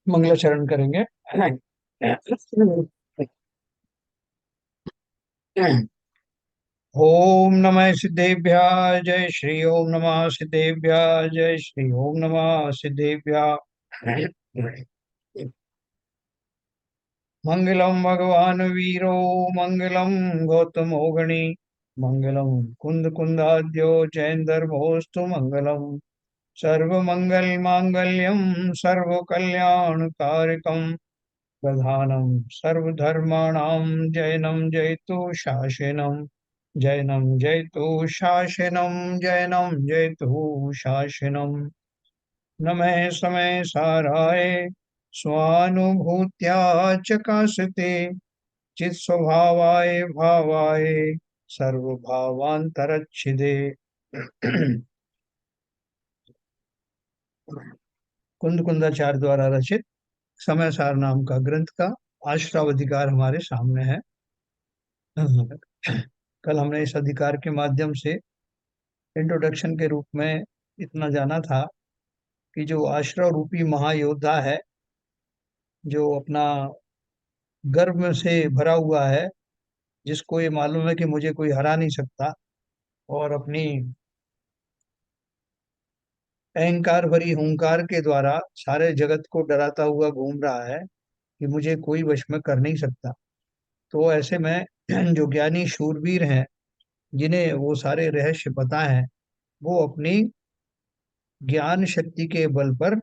मंगलाचरण करेंगे। ओम नमः सिद्धेभ्यः जय श्री ओम नमः सिद्धेभ्यः जय श्री ओम नमः सिद्धेभ्यः। मंगलम भगवान वीरो मंगलम गौतमो गणि मंगलम कुंद कुंदाद्यो जयंदर्भोस्तु मंगलम सर्वमंगल मांगल्यम सर्वकल्याणकारिकम प्रधानम सर्वधर्माणां जैनं जयतु शासनम जैनं जयतु शासनम जैनं जयतु शासनम नमः समय साराय स्वानुभूत्या चकाशते चित स्वभावाय भावाय सर्वभावांतरच्छिदे। कुंद कुंदाचार्य द्वारा रचित समय सार नाम का ग्रंथ का आश्रावधिकार हमारे सामने है। कल हमने इस अधिकार के माध्यम से इंट्रोडक्शन के रूप में इतना जाना था कि जो आश्रव रूपी महायोद्धा है, जो अपना गर्व से भरा हुआ है, जिसको ये मालूम है कि मुझे कोई हरा नहीं सकता, और अपनी अहंकार भरी हुंकार के द्वारा सारे जगत को डराता हुआ घूम रहा है कि मुझे कोई वश में कर नहीं सकता। तो ऐसे में जो ज्ञानी शूरवीर हैं, जिन्हें वो सारे रहस्य पता है, वो अपनी ज्ञान शक्ति के बल पर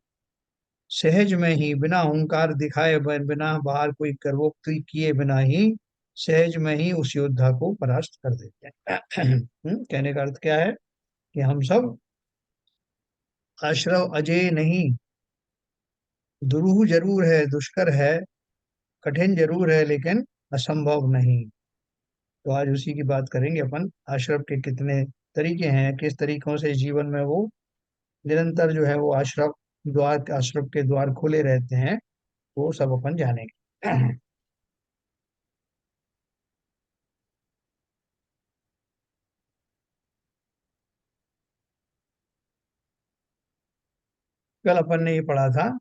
सहज में ही, बिना हुंकार दिखाए, बिना बाहर कोई गर्वोक्ति किए बिना ही, सहज में ही उस योद्धा को परास्त कर देते हैं। कहने का अर्थ क्या है कि हम सब आश्रव अजय नहीं, दुरूह जरूर है, दुष्कर है, कठिन जरूर है, लेकिन असंभव नहीं। तो आज उसी की बात करेंगे अपन। आश्रव के कितने तरीके हैं, किस तरीकों से जीवन में वो निरंतर जो है वो आश्रव के द्वार खुले रहते हैं, वो सब अपन जानेंगे। कल अपन ने ये पढ़ा था,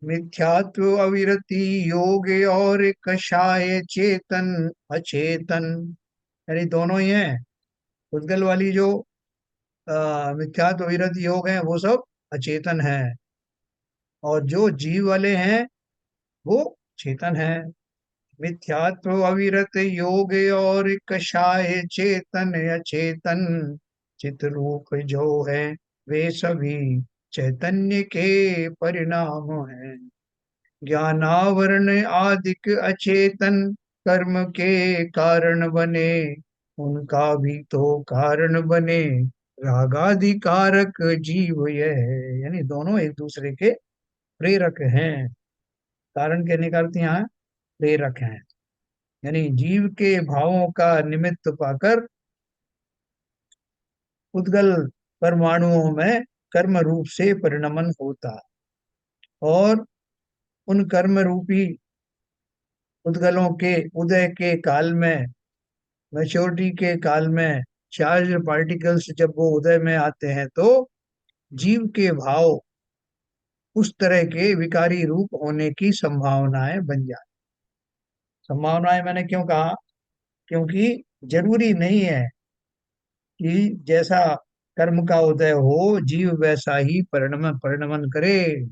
मिथ्यात्व अविरति योग और कषाय चेतन अचेतन, यानी दोनों ही हैं। उद्गल वाली जो मिथ्यात्व विरति योग है वो सब अचेतन है, और जो जीव वाले हैं वो चेतन है। मिथ्यात्व अविरत योग और कषाय चेतन अचेतन, चित रूप जो है वे सभी चैतन्य के परिणाम हैं। ज्ञानावरण आदिक अचेतन कर्म के कारण बने, उनका भी तो कारण बने रागाधिकारक जीव यह है। यानी दोनों एक दूसरे के प्रेरक हैं। कारण कहने का अर्थ यहाँ प्रेरक हैं, यानी जीव के भावों का निमित्त पाकर उद्गल परमाणुओं में कर्म रूप से परिणमन होता, और उन कर्म रूपी उद्गलों के उदय के काल में, मैच्योरिटी के काल में, चार्ज पार्टिकल्स जब वो उदय में आते हैं, तो जीव के भाव उस तरह के विकारी रूप होने की संभावनाएं बन जाती। संभावनाएं मैंने क्यों कहा? क्योंकि जरूरी नहीं है कि जैसा कर्म का उदय हो जीव वैसा ही परिणमन परिणमन करे।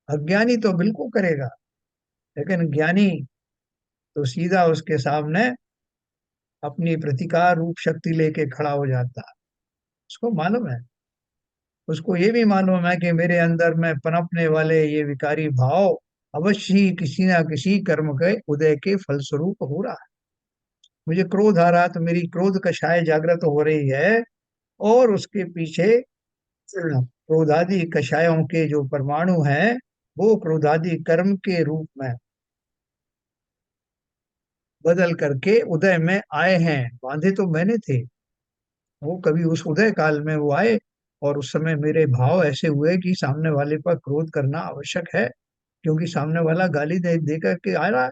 अज्ञानी तो बिल्कुल करेगा, लेकिन ज्ञानी तो सीधा उसके सामने अपनी प्रतिकार रूप शक्ति लेके खड़ा हो जाता है। उसको मालूम है, उसको ये भी मालूम है कि मेरे अंदर में पनपने वाले ये विकारी भाव अवश्य ही किसी ना किसी कर्म के उदय के फलस्वरूप हो रहा है। मुझे क्रोध आ रहा तो मेरी क्रोध कषाय जागृत हो रही है, और उसके पीछे क्रोधादि कषायों के जो परमाणु हैं, वो क्रोधादि कर्म के रूप में बदल करके उदय में आए हैं। बांधे तो मैंने थे, वो कभी उस उदय काल में वो आए, और उस समय मेरे भाव ऐसे हुए कि सामने वाले पर क्रोध करना आवश्यक है, क्योंकि सामने वाला गाली दे करके आ रहा है,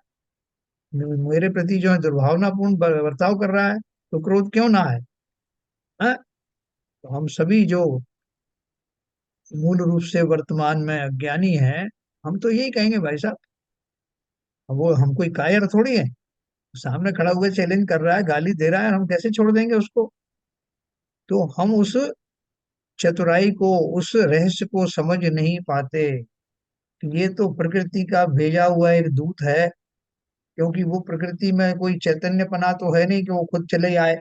मेरे प्रति जो है दुर्भावनापूर्ण बर्ताव कर रहा है, तो क्रोध क्यों ना है? हाँ? तो हम सभी जो मूल रूप से वर्तमान में अज्ञानी हैं, हम तो यही कहेंगे भाई साहब। अब वो हम कोई कायर थोड़ी है, सामने खड़ा हुआ चैलेंज कर रहा है, गाली दे रहा है, हम कैसे छोड़ देंगे उसको। तो हम उस चतुराई को, उस रहस्य को समझ नहीं पाते कि ये तो प्रकृति का भेजा हुआ एक दूत है। क्योंकि वो प्रकृति में कोई चैतन्यपना तो है नहीं कि वो खुद चले आए।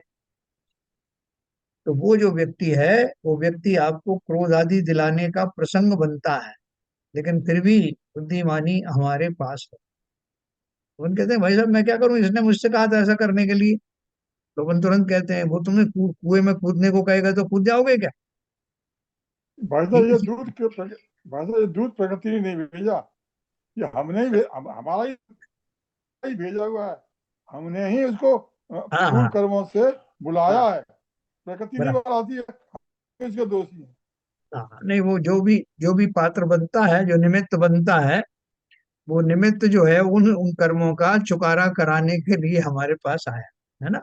तो वो जो व्यक्ति है, वो व्यक्ति आपको क्रोध आदि दिलाने का प्रसंग बनता है, लेकिन फिर भी बुद्धिमानी हमारे पास है। तो उन कहते हैं भाई साहब मैं क्या करूं, इसने मुझसे कहा था ऐसा करने के लिए। तो अपन तुरंत कहते हैं वो तुमने कुएं में कूदने को कहेगा तो कूद जाओगे क्या। भाई साहब ठीक ये इसी। भाई साहब ये दूध प्रकृति ने नहीं भेजा, ये हमने ही हमारा ही भेजा हुआ है। हमने ही उसको हाँ पूर्व हाँ कर्मों से बुलाया हाँ, है। प्रकृति नहीं बराबर। बुलाती है, हम इसके दोषी हैं। हाँ नहीं, वो जो भी पात्र बनता है, जो निमित्त बनता है, वो निमित्त जो है उन उन कर्मों का चुकारा कराने के लिए हमारे पास आया है ना।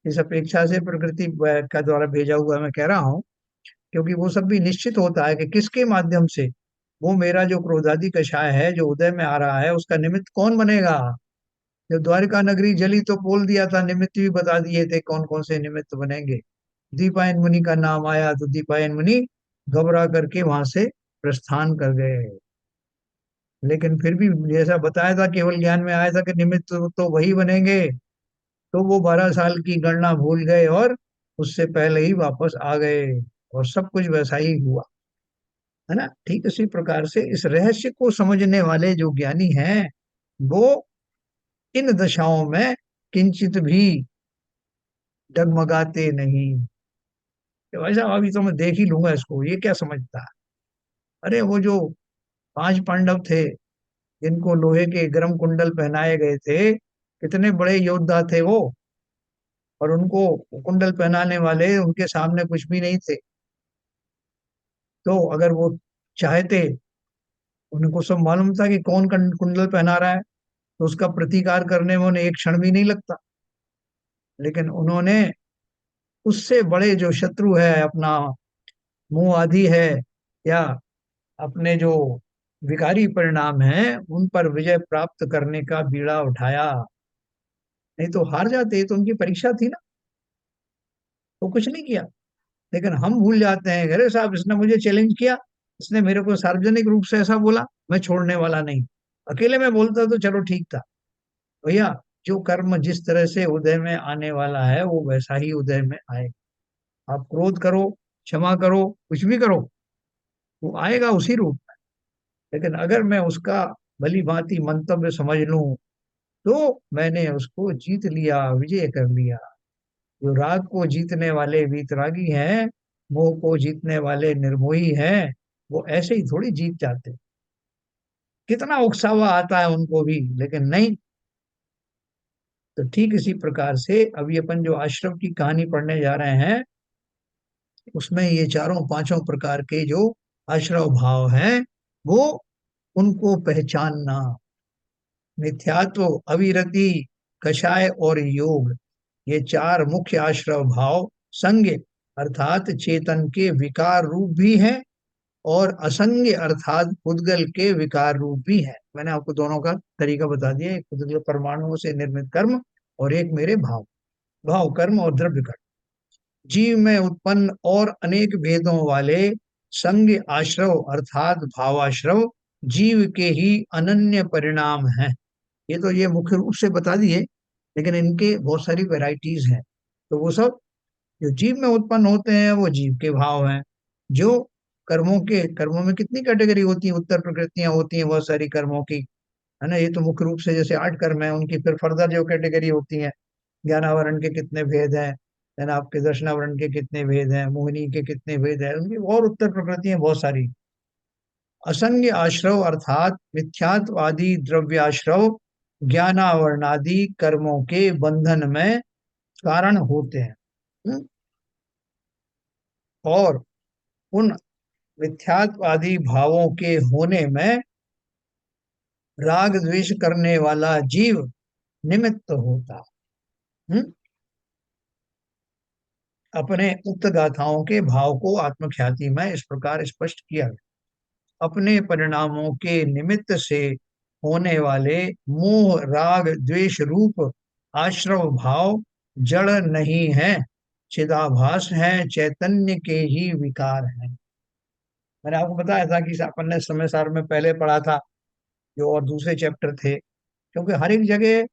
इस अपेक्षा से प्रकृति का द्वारा भेजा हुआ मैं कह रहा हूँ। क्योंकि वो सब भी निश्चित होता है कि किसके माध्यम से वो मेरा जो क्रोधादि कषाय है जो उदय में आ रहा है, उसका निमित्त कौन बनेगा। जब द्वारिका नगरी जली तो बोल दिया था, निमित्त भी बता दिए थे कौन कौन से निमित्त बनेंगे। दीपायन मुनि का नाम आया तो दीपायन मुनि घबरा करके वहां से प्रस्थान कर गए। लेकिन फिर भी जैसा बताया था, केवल ज्ञान में आया था कि निमित्त तो वही बनेंगे। तो वो 12 साल की गणना भूल गए और उससे पहले ही वापस आ गए, और सब कुछ वैसा ही हुआ, है ना। ठीक इसी प्रकार से इस रहस्य को समझने वाले जो ज्ञानी हैं, वो इन दशाओं में किंचित भी डगमगाते नहीं कि भाई साहब अभी तो मैं देख ही लूंगा इसको, ये क्या समझता है। अरे वो जो 5 पांडव थे, जिनको लोहे के गर्म कुंडल पहनाए गए थे, कितने बड़े योद्धा थे वो। और उनको कुंडल पहनाने वाले उनके सामने कुछ भी नहीं थे। तो अगर वो चाहते, उनको सब मालूम था कि कौन कुंडल पहना रहा है, तो उसका प्रतिकार करने में उन्हें एक क्षण भी नहीं लगता। लेकिन उन्होंने उससे बड़े जो शत्रु है, अपना मुंह आदि है, या अपने जो विकारी परिणाम है, उन पर विजय प्राप्त करने का बीड़ा उठाया। नहीं तो हार जाते, ये तो उनकी परीक्षा थी ना। वो कुछ नहीं किया। लेकिन हम भूल जाते हैं, अरे साहब इसने मुझे चैलेंज किया, इसने मेरे को सार्वजनिक रूप से ऐसा बोला, मैं छोड़ने वाला नहीं। अकेले में बोलता तो चलो ठीक था। भैया, जो कर्म जिस तरह से उदय में आने वाला है वो वैसा ही उदय में आए। आप क्रोध करो, क्षमा करो, कुछ भी करो, वो आएगा उसी रूप में। लेकिन अगर मैं उसका भली भांति मंतव्य समझ लूं, तो मैंने उसको जीत लिया, विजय कर लिया। जो राग को जीतने वाले वीतरागी हैं, मोह को जीतने वाले निर्मोही हैं, वो ऐसे ही थोड़ी जीत जाते। कितना उकसावा आता है उनको भी, लेकिन नहीं। तो ठीक इसी प्रकार से अभी अपन जो आश्रम की कहानी पढ़ने जा रहे हैं, उसमें ये चारों पांचों प्रकार के जो आश्रव भाव हैं, वो उनको पहचानना। मिथ्यात्व, अविरति, कषाय और योग, ये चार मुख्य आश्रव भाव संज्ञ अर्थात चेतन के विकार रूप भी हैं, और असंज्ञ अर्थात पुद्गल के विकार रूप भी हैं। मैंने आपको दोनों का तरीका बता दिया, एक पुद्गल परमाणुओं से निर्मित कर्म, और एक मेरे भाव, भाव कर्म और द्रव्य कर्म। जीव में उत्पन्न और अनेक भेदों वाले संग आश्रव अर्थात भावाश्रव जीव के ही अनन्य परिणाम हैं। ये तो ये मुख्य रूप से बता दिए, लेकिन इनके बहुत सारी वैरायटीज हैं। तो वो सब जो जीव में उत्पन्न होते हैं वो जीव के भाव हैं। जो कर्मों में कितनी कैटेगरी होती है, उत्तर प्रकृतियां होती हैं बहुत सारी कर्मों की, है ना। ये तो मुख्य रूप से जैसे 8 कर्म है, उनकी फिर फर्दर जो कैटेगरी होती है, ज्ञानावरण के कितने भेद हैं, है ना, आपके दर्शनावरण के कितने भेद हैं, मोहिनी के कितने भेद हैं, उनकी और उत्तर प्रकृति हैं बहुत सारी। असंग आश्रव अर्थात मिथ्यात्वादी द्रव्याश्रव ज्ञानावरणादि कर्मों के बंधन में कारण होते हैं। हम्म? और उन मिथ्यात्वादी भावों के होने में राग द्वेष करने वाला जीव निमित्त होता। हम्म? अपने उक्त गाथाओं के भाव को आत्मख्याति में इस प्रकार स्पष्ट किया गया। अपने परिणामों के निमित्त से होने वाले मोह राग द्वेष रूप आश्रव भाव जड़ नहीं है, चिदाभास है, चैतन्य के ही विकार हैं। मैंने आपको बताया था कि अपन ने समय सार में पहले पढ़ा था, जो और दूसरे चैप्टर थे, क्योंकि हर एक जगह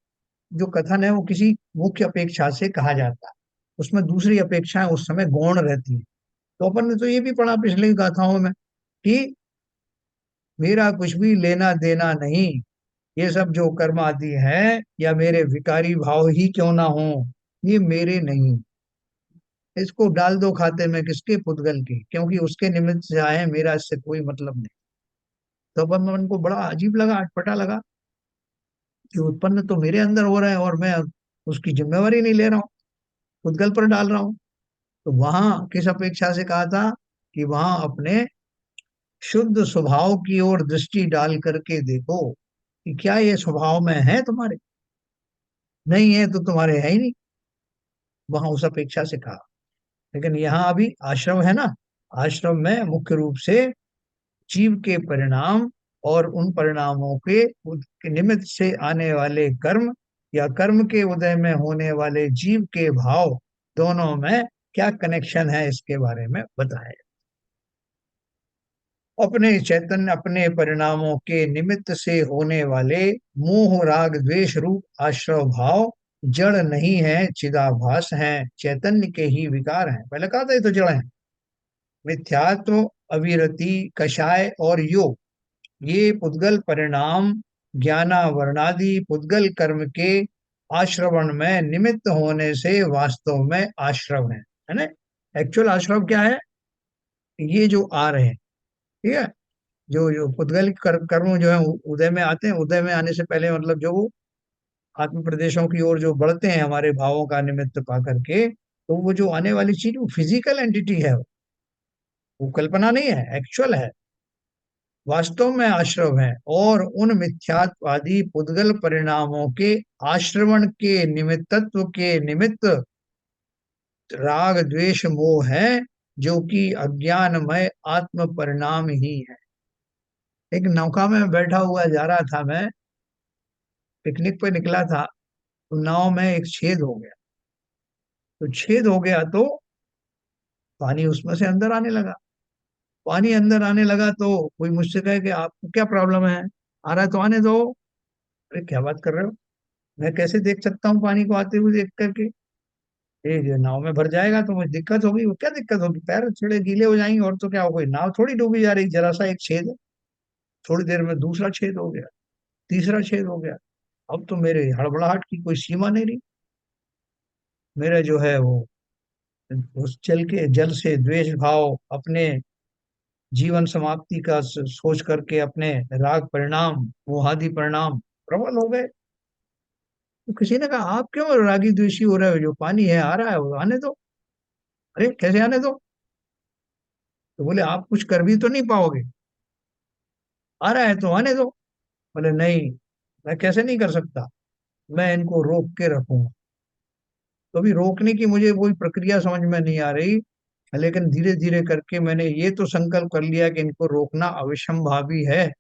जो कथन है वो किसी मुख्य अपेक्षा से कहा जाता है, उसमें दूसरी अपेक्षाएं उस समय गौण रहती है। तो अपन ने तो ये भी पढ़ा पिछली गाथाओं में कि मेरा कुछ भी लेना देना नहीं, ये सब जो कर्म आदि है या मेरे विकारी भाव ही क्यों ना हो, ये मेरे नहीं। इसको डाल दो खाते में किसके, पुद्गल के, क्योंकि उसके निमित्त से आए हैं, मेरा इससे कोई मतलब नहीं। तो अपन मन को बड़ा अजीब लगा, अटपटा लगा कि उत्पन्न तो मेरे अंदर हो रहा है और मैं उसकी जिम्मेवारी नहीं ले रहा हूँ, पुद्गल पर डाल रहा हूँ। तो वहां किस अपेक्षा से कहा था कि वहां अपने शुद्ध स्वभाव की ओर दृष्टि डाल करके देखो कि क्या ये स्वभाव में है तुम्हारे, नहीं है तो तुम्हारे है ही नहीं, वहां उस अपेक्षा से कहा। लेकिन यहाँ अभी आश्रम है ना, आश्रम में मुख्य रूप से जीव के परिणाम और उन परिणामों के निमित्त से आने वाले कर्म या कर्म के उदय में होने वाले जीव के भाव, दोनों में क्या कनेक्शन है इसके बारे में बताया। अपने चैतन्य अपने परिणामों के निमित्त से होने वाले मोह राग द्वेष रूप आश्रव भाव जड़ नहीं है, चिदाभास है, चैतन्य के ही विकार हैं। पहले कहा था ये तो जड़ है। मिथ्यात्व, अविरति, कषाय और योग, ये पुद्गल परिणाम ज्ञानावरणादि पुद्गल कर्म के आश्रवण में निमित्त होने से वास्तव में आश्रव है ना। एक्चुअल आश्रव क्या है, ये जो आ रहे हैं, ठीक है, जो जो पुद्गल कर्म जो है उदय में आते हैं, उदय में आने से पहले मतलब जो वो आत्म प्रदेशों की ओर जो बढ़ते हैं हमारे भावों का निमित्त पा करके, तो वो जो आने वाली चीज वो फिजिकल एंटिटी है, वो कल्पना नहीं है, एक्चुअल है, वास्तव में आश्रव है। और उन मिथ्यात्वादी पुद्गल परिणामों के आश्रवण के निमित्तत्व के निमित्त राग द्वेष मोह है, जो कि अज्ञानमय आत्म परिणाम ही है। एक नौका में बैठा हुआ जा रहा था मैं, पिकनिक पे निकला था, तो नाव में एक छेद हो गया। तो छेद हो गया तो पानी उसमें से अंदर आने लगा। पानी अंदर आने लगा तो कोई मुझसे कहे कि आपको क्या प्रॉब्लम है, आ रहा है तो आने दो। अरे क्या बात कर रहे हो, मैं कैसे देख सकता हूँ पानी को आते हुए देख करके, ये नाव में भर जाएगा तो मुझे दिक्कत होगी। वो क्या दिक्कत होगी, पैर थोड़े गीले हो जाएंगे और तो क्या हो, कोई नाव थोड़ी डूबी जा रही, जरा सा एक छेद है। थोड़ी देर में दूसरा छेद हो गया, तीसरा छेद हो गया। अब तो मेरे हड़बड़ाहट की कोई सीमा नहीं रही। मेरा जो है वो उस जल से द्वेष भाव, अपने जीवन समाप्ति का सोच करके अपने राग परिणाम मोहादि परिणाम प्रबल हो गए। तो किसी ने कहा आप क्यों रागी द्वेषी हो रहे हो, जो पानी है आ रहा है वो आने दो। अरे कैसे आने दो, तो बोले आप कुछ कर भी तो नहीं पाओगे, आ रहा है तो आने दो। बोले नहीं, मैं कैसे नहीं कर सकता, मैं इनको रोक के रखूंगा। तो अभी रोकने की मुझे कोई प्रक्रिया समझ में नहीं आ रही, लेकिन धीरे धीरे करके मैंने ये तो संकल्प कर लिया कि इनको रोकना अविसंभावी है,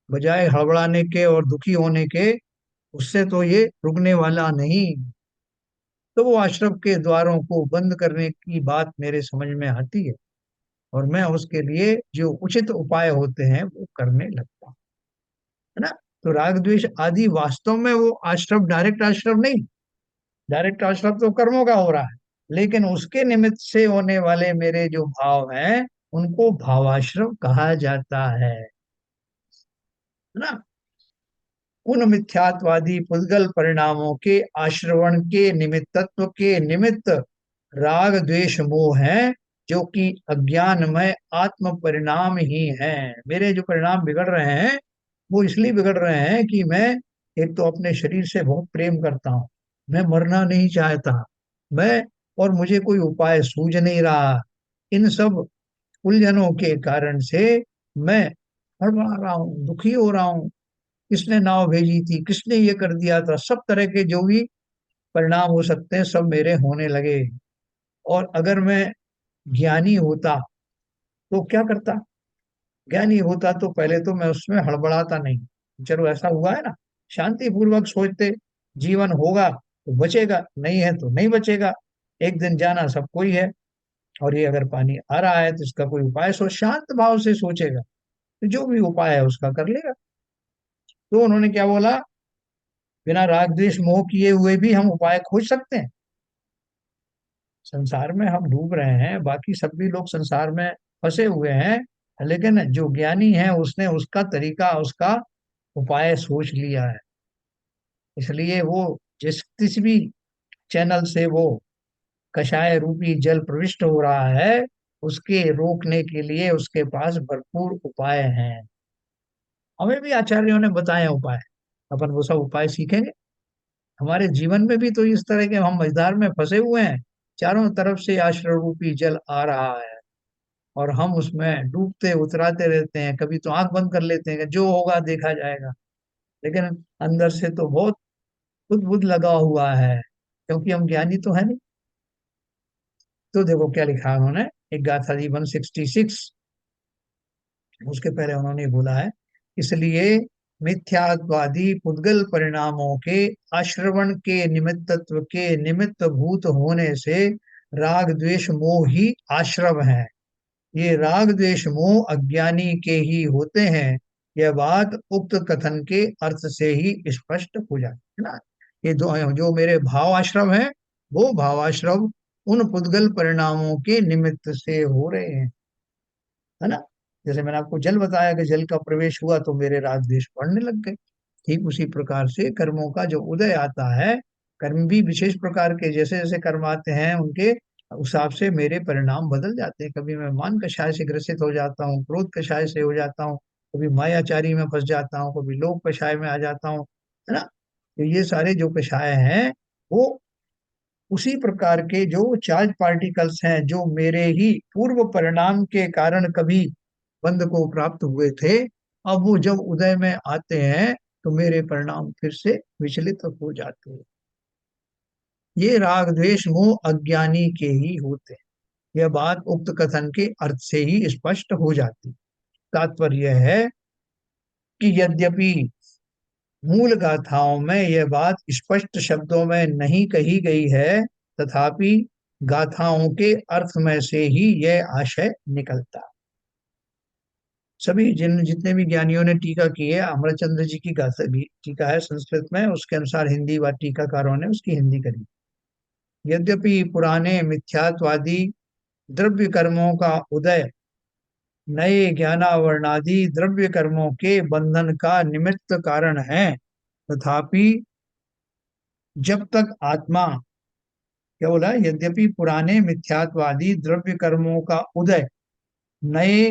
बजाय हड़बड़ाने के और दुखी होने के, उससे तो ये रुकने वाला नहीं। तो वो आश्रम के द्वारों को बंद करने की बात मेरे समझ में आती है, और मैं उसके लिए जो उचित उपाय होते हैं वो करने लगता हूँ, है ना। तो राग द्वेष आदि वास्तव में वो आश्रम डायरेक्ट आश्रम नहीं, डायरेक्ट आश्रम तो कर्मों का हो रहा है, लेकिन उसके निमित्त से होने वाले मेरे जो भाव हैं उनको भावाश्रम कहा जाता है ना। उन मिथ्यात्वादी पुद्गल परिणामों के आश्रवण के निमित्तत्व के निमित्त राग द्वेष मोह है, जो कि अज्ञानमय आत्म परिणाम ही है। मेरे जो परिणाम बिगड़ रहे हैं वो इसलिए बिगड़ रहे हैं कि मैं एक तो अपने शरीर से बहुत प्रेम करता हूँ, मैं मरना नहीं चाहता, मैं, और मुझे कोई उपाय सूझ नहीं रहा। इन सब उलझनों के कारण से मैं हड़बड़ा रहा हूँ, दुखी हो रहा हूँ। किसने नाव भेजी थी, किसने ये कर दिया था, सब तरह के जो भी परिणाम हो सकते हैं सब मेरे होने लगे। और अगर मैं ज्ञानी होता तो क्या करता? ज्ञानी होता तो पहले तो मैं उसमें हड़बड़ाता नहीं। चलो ऐसा हुआ है ना, शांति पूर्वक सोचते, जीवन होगा तो बचेगा, नहीं है तो नहीं बचेगा, एक दिन जाना सबको ही है। और ये अगर पानी आ रहा है तो इसका कोई उपाय शांत भाव से सोचेगा तो जो भी उपाय है उसका कर लेगा। तो उन्होंने क्या बोला, बिना राग द्वेष मोह किए हुए भी हम उपाय खोज सकते हैं। संसार में हम डूब रहे हैं, बाकी सब भी लोग संसार में फंसे हुए हैं, लेकिन जो ज्ञानी है उसने उसका तरीका, उसका उपाय सोच लिया है। इसलिए वो किसी भी चैनल से वो कषाय रूपी जल प्रविष्ट हो रहा है, उसके रोकने के लिए उसके पास भरपूर उपाय हैं। हमें भी आचार्यों ने बताए हैं उपाय, अपन वो सब उपाय सीखेंगे। हमारे जीवन में भी तो इस तरह के हम मझधार में फंसे हुए हैं, चारों तरफ से आश्रय रूपी जल आ रहा है और हम उसमें डूबते उतराते रहते हैं। कभी तो आंख बंद कर लेते हैं कि जो होगा देखा जाएगा, लेकिन अंदर से तो बहुत बुद्ध बुद्ध लगा हुआ है, क्योंकि हम ज्ञानी तो है नहीं। तो देखो क्या लिखा है उन्होंने, एक गाथा दी 166, उसके पहले उन्होंने बोला है, इसलिए मिथ्यात्वादी पुद्गल परिणामों के आश्रवण के निमित्तत्व के निमित्त भूत होने से राग द्वेष मोह ही आश्रव है। ये राग द्वेष मोह अज्ञानी के ही होते हैं। यह बात उक्त कथन के अर्थ से ही स्पष्ट हो जाती है ना। ये दो जो मेरे भाव आश्रव हैं, वो भावाश्रव उन पुद्गल परिणामों के निमित्त से हो रहे हैं, है ना। जैसे मैंने आपको जल बताया कि जल का प्रवेश हुआ तो मेरे राग द्वेष बढ़ने लग गए, ठीक उसी प्रकार से कर्मों का जो उदय आता है, कर्म भी विशेष प्रकार के जैसे जैसे कर्म आते हैं उनके उस हिसाब से मेरे परिणाम बदल जाते हैं। कभी मैं मान कषाय से ग्रसित हो जाता हूँ, क्रोध कषाय से हो जाता हूँ, कभी मायाचारी में फंस जाता हूँ, कभी लोभ कषाय में आ जाता हूँ, है ना। तो ये सारे जो कषाय हैं वो उसी प्रकार के जो चार्ज पार्टिकल्स हैं, जो मेरे ही पूर्व परिणाम के कारण कभी बंध को प्राप्त हुए थे, अब वो जब उदय में आते हैं तो मेरे परिणाम फिर से विचलित हो जाते हैं। ये राग द्वेष मोह अज्ञानी के ही होते हैं। यह बात उक्त कथन के अर्थ से ही स्पष्ट हो जाती। तात्पर्य है कि यद्यपि मूल गाथाओं में यह बात स्पष्ट शब्दों में नहीं कही गई है, तथापि गाथाओं के अर्थ में से ही यह आशय निकलता। सभी जितने भी ज्ञानियों ने टीका की है, अमरचंद्र जी की गाथा भी टीका है संस्कृत में, उसके अनुसार हिंदी व टीकाकारों ने उसकी हिंदी करी। यद्यपि पुराने मिथ्यात्वादी द्रव्य कर्मों का उदय नए ज्ञानावरणादि द्रव्य कर्मों के बंधन का निमित्त कारण है, तथापि जब तक आत्मा, क्या बोला, यद्यपि पुराने मिथ्यात्वादी द्रव्य कर्मों का उदय नए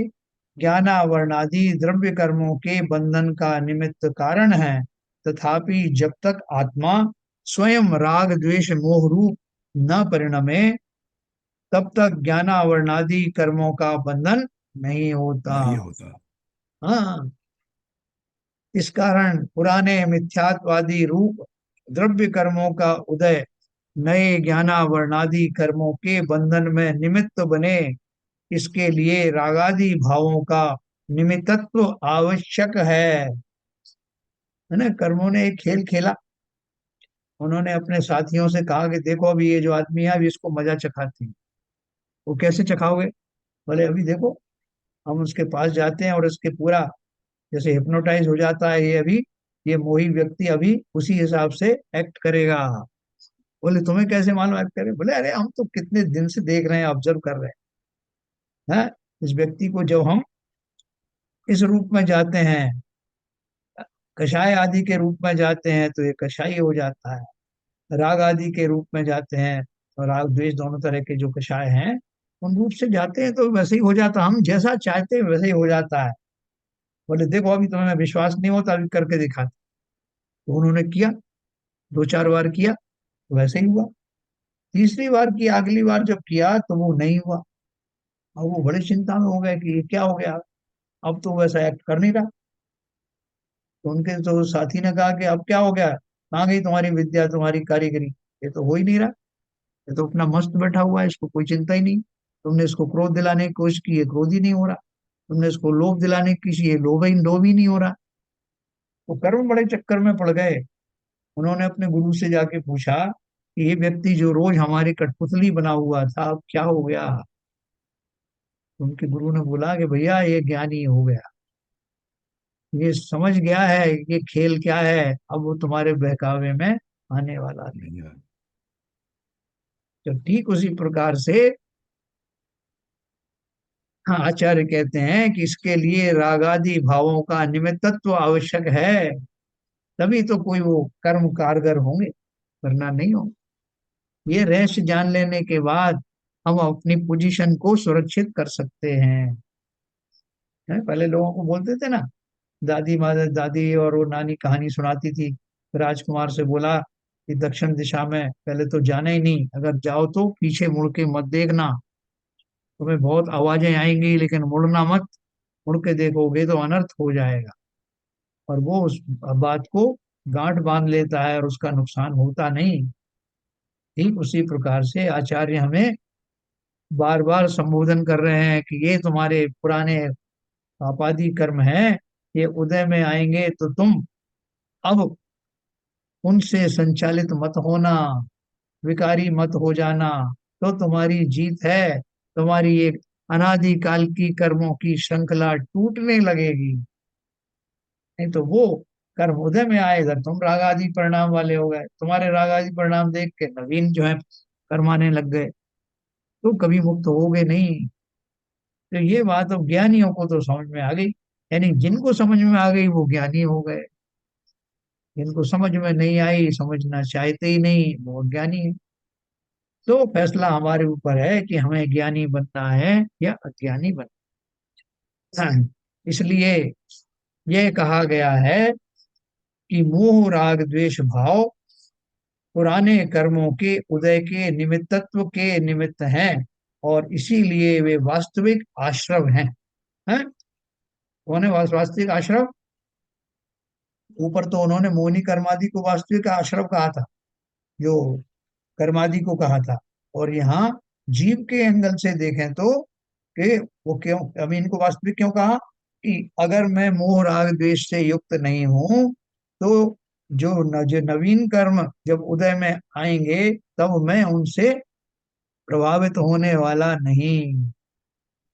ज्ञानावरणादि द्रव्य कर्मों के बंधन का निमित्त कारण है, तथापि जब तक आत्मा स्वयं राग द्वेष मोह रूप न परिणमे, तब तक ज्ञानावरणादि कर्मों का बंधन नहीं होता। नहीं होता। हाँ, इस कारण पुराने मिथ्यात्वादी रूप द्रव्य कर्मों का उदय नए ज्ञानावरणादि कर्मों के बंधन में निमित्त बने, इसके लिए रागादि भावों का निमित्तत्व आवश्यक है ना। कर्मों ने एक खेल खेला, उन्होंने अपने साथियों से कहा कि देखो अभी ये जो आदमी है अभी इसको मजा चखाती है। वो कैसे चखाओगे? बोले अभी देखो, हम उसके पास जाते हैं और इसके पूरा जैसे हिप्नोटाइज हो जाता है ये, अभी ये मोही व्यक्ति अभी उसी हिसाब से एक्ट करेगा। बोले तुम्हें कैसे मालूम एक्ट करे? बोले अरे हम तो कितने दिन से देख रहे हैं, ऑब्जर्व कर रहे हैं। इस व्यक्ति को जब हम इस रूप में जाते हैं, कषाय आदि के रूप में जाते हैं तो ये कषाय हो जाता है, राग आदि के रूप में जाते हैं और राग द्वेष दोनों तरह के जो कषाय हैं उन रूप से जाते हैं तो वैसे ही हो जाता, हम जैसा चाहते हैं वैसे ही हो जाता है। बोले देखो अभी तुम्हें विश्वास नहीं होता, अभी करके दिखाते। तो उन्होंने किया, दो चार बार किया तो वैसे ही हुआ। तीसरी बार किया, अगली बार जब किया तो वो नहीं हुआ। और वो बड़ी चिंता में हो गए कि ये क्या हो गया, अब तो वैसा एक्ट कर नहीं रहा। तो उनके तो साथी ने कहा कि अब क्या हो गया, कहाँ गई तुम्हारी विद्या, तुम्हारी कारीगरी, ये तो हो ही नहीं रहा। ये तो अपना मस्त बैठा हुआ है, इसको कोई चिंता ही नहीं। तुमने इसको क्रोध दिलाने की कोशिश की है, क्रोध ही नहीं हो रहा। तुमने इसको लोभ दिलाने की की है, लोभ ही नहीं हो रहा। वो कर्म बड़े चक्कर में पड़ गए। उन्होंने अपने गुरु से जाके पूछा कि ये व्यक्ति जो रोज हमारी कठपुतली बना हुआ था, अब क्या हो गया? तो उनके गुरु ने बोला कि भैया ये ज्ञानी हो गया, ये समझ गया है ये खेल क्या है, अब वो तुम्हारे बहकावे में आने वाला नहीं है। तो ठीक उसी प्रकार से, हाँ, आचार्य कहते हैं कि इसके लिए रागादि भावों का निमित्तत्व आवश्यक है, तभी तो कोई वो कर्म कारगर होंगे, वरना नहीं हो। ये रहस्य जान लेने के बाद हम अपनी पोजीशन को सुरक्षित कर सकते हैं। पहले लोगों को बोलते थे ना, दादी माँ दादी और वो नानी कहानी सुनाती थी। राजकुमार से बोला कि दक्षिण दिशा में पहले तो जाना ही नहीं, अगर जाओ तो पीछे मुड़ के मत देखना, तुम्हें बहुत आवाजें आएंगी लेकिन मुड़ना मत, मुड़ के देखोगे तो अनर्थ हो जाएगा। और वो उस बात को गांठ बांध लेता है और उसका नुकसान होता नहीं। ठीक उसी प्रकार से आचार्य हमें बार बार संबोधन कर रहे हैं कि ये तुम्हारे पुराने पापादि कर्म हैं, ये उदय में आएंगे तो तुम अब उनसे संचालित मत होना, विकारी मत हो जाना, तो तुम्हारी जीत है। तुम्हारी एक अनादिकाल की कर्मों की श्रृंखला टूटने लगेगी। नहीं तो वो कर्म उदय में आए, इधर तुम रागादि परिणाम वाले हो गए, तुम्हारे रागादि परिणाम देख के नवीन जो है कर्माने लग गए, तो कभी मुक्त होगे नहीं। तो ये बात अब ज्ञानियों को तो समझ में आ गई, यानी जिनको समझ में आ गई वो ज्ञानी हो गए, जिनको समझ में नहीं आई, समझना चाहते ही नहीं, वो अज्ञानी है। तो फैसला हमारे ऊपर है कि हमें ज्ञानी बनना है या अज्ञानी बनना है। इसलिए यह कहा गया है कि मोह राग द्वेष भाव पुराने कर्मों के उदय के निमित्तत्व के निमित्त हैं, और इसीलिए वे वास्तविक आश्रव हैं। कौन है वास्तविक आश्रव? ऊपर तो उन्होंने मोहिनी कर्मादि को वास्तविक आश्रव कहा था, जो कर्मादि को कहा था। और यहाँ जीव के एंगल से देखें तो कि वो क्यों, अभी इनको वास्तविक क्यों कहा? कि अगर मैं मोह राग द्वेष से युक्त नहीं हूं, तो जो नवीन कर्म जब उदय में आएंगे, तब मैं उनसे प्रभावित होने वाला नहीं।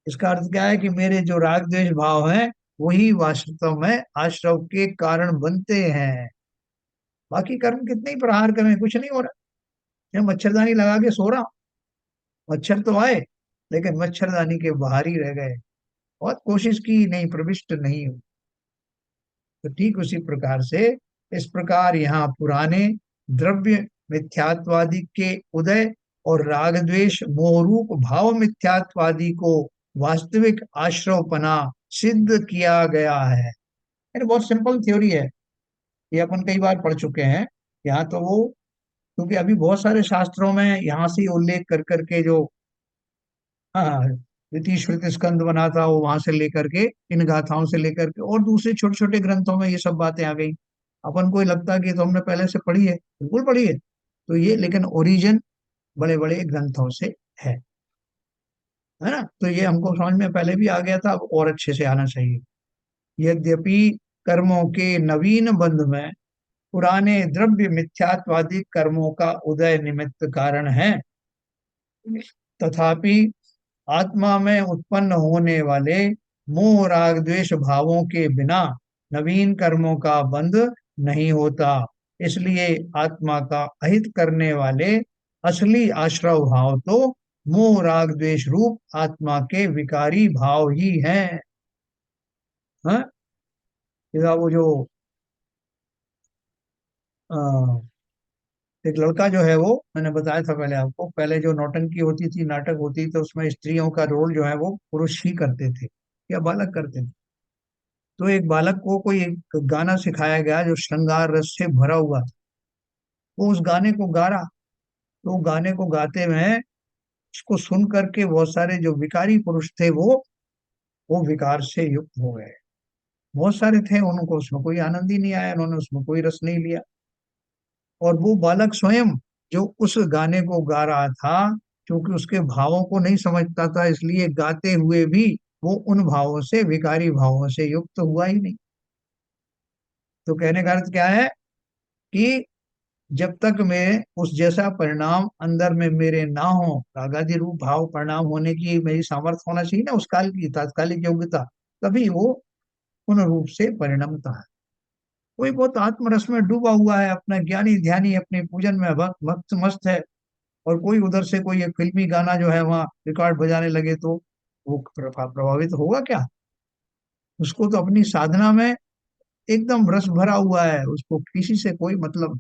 इसका अर्थ क्या है कि मेरे जो राग द्वेष भाव हैं, वही वास्तव में आश्रव के कारण बनते हैं। बाकी कर्म कितने ही प्रहार करें, कुछ नहीं हो रहा। मैं मच्छरदानी लगा के सो रहा हूं, मच्छर तो आए लेकिन मच्छरदानी के बाहर ही रह गए, बहुत कोशिश की, नहीं, प्रविष्ट नहीं हुई। तो ठीक उसी प्रकार से, इस प्रकार यहाँ पुराने द्रव्य मिथ्यात्वादि के उदय और राग द्वेष मोहरूप भाव मिथ्यात्वादि को वास्तविक आश्रवपना सिद्ध किया गया है। यानी बहुत सिंपल थ्योरी है, ये अपन कई बार पढ़ चुके हैं। यहाँ तो वो, क्योंकि अभी बहुत सारे शास्त्रों में यहाँ से ही उल्लेख कर करके जो, हाँ, द्वितीय श्रुति स्कंद बना था, वो वहां से लेकर के, इन गाथाओं से लेकर के और दूसरे छोटे छोटे ग्रंथों में ये सब बातें आ गई। अपन को ही लगता है कि ये तो हमने पहले से पढ़ी है, बिल्कुल पढ़ी है। तो ये लेकिन ओरिजिन बड़े बड़े ग्रंथों से है ना। तो ये हमको समझ में पहले भी आ गया था, अब और अच्छे से आना चाहिए। यद्यपि कर्मों के नवीन बंध में पुराने द्रव्य मिथ्यात्वादी कर्मों का उदय निमित्त कारण है, तथापि आत्मा में उत्पन्न होने वाले मोह राग द्वेष भावों के बिना नवीन कर्मों का बंध नहीं होता। इसलिए आत्मा का अहित करने वाले असली आश्रव भाव तो मोह राग द्वेष रूप आत्मा के विकारी भाव ही हैं। हाँ? वो जो अ, एक लड़का जो है, वो मैंने बताया था पहले आपको, पहले जो नौटंकी होती थी, नाटक होती थी, उसमें स्त्रियों का रोल जो है वो पुरुष ही करते थे या बालक करते थे। तो एक बालक को कोई एक गाना सिखाया गया जो श्रृंगार रस से भरा हुआ था। वो उस गाने को गा रहा, तो गाने को गाते में उसको सुन करके बहुत सारे जो विकारी पुरुष थे, वो विकार से युक्त हो गए। बहुत सारे थे, उनको उसमें कोई आनंद ही नहीं आया, उन्होंने उसमें कोई रस नहीं लिया। और वो बालक स्वयं जो उस गाने को गा रहा था, क्योंकि उसके भावों को नहीं समझता था, इसलिए गाते हुए भी वो उन भावों से, विकारी भावों से युक्त हुआ ही नहीं। तो कहने का अर्थ क्या है कि जब तक मैं उस जैसा परिणाम अंदर में मेरे ना हो, रागादि रूप भाव परिणाम होने की मेरी सामर्थ्य होना चाहिए ना, उस काल की तात्कालिक योग्यता, तभी वो पूर्ण रूप से परिणमता है। कोई बहुत आत्मरस में डूबा हुआ है, अपना ज्ञानी ध्यानी अपने पूजन में भक्त भक्त मस्त है, और कोई उधर से कोई एक फिल्मी गाना जो है वहाँ रिकॉर्ड बजाने लगे, तो वो प्रभावित होगा क्या? उसको तो अपनी साधना में एकदम रस भरा हुआ है, उसको किसी से कोई मतलब।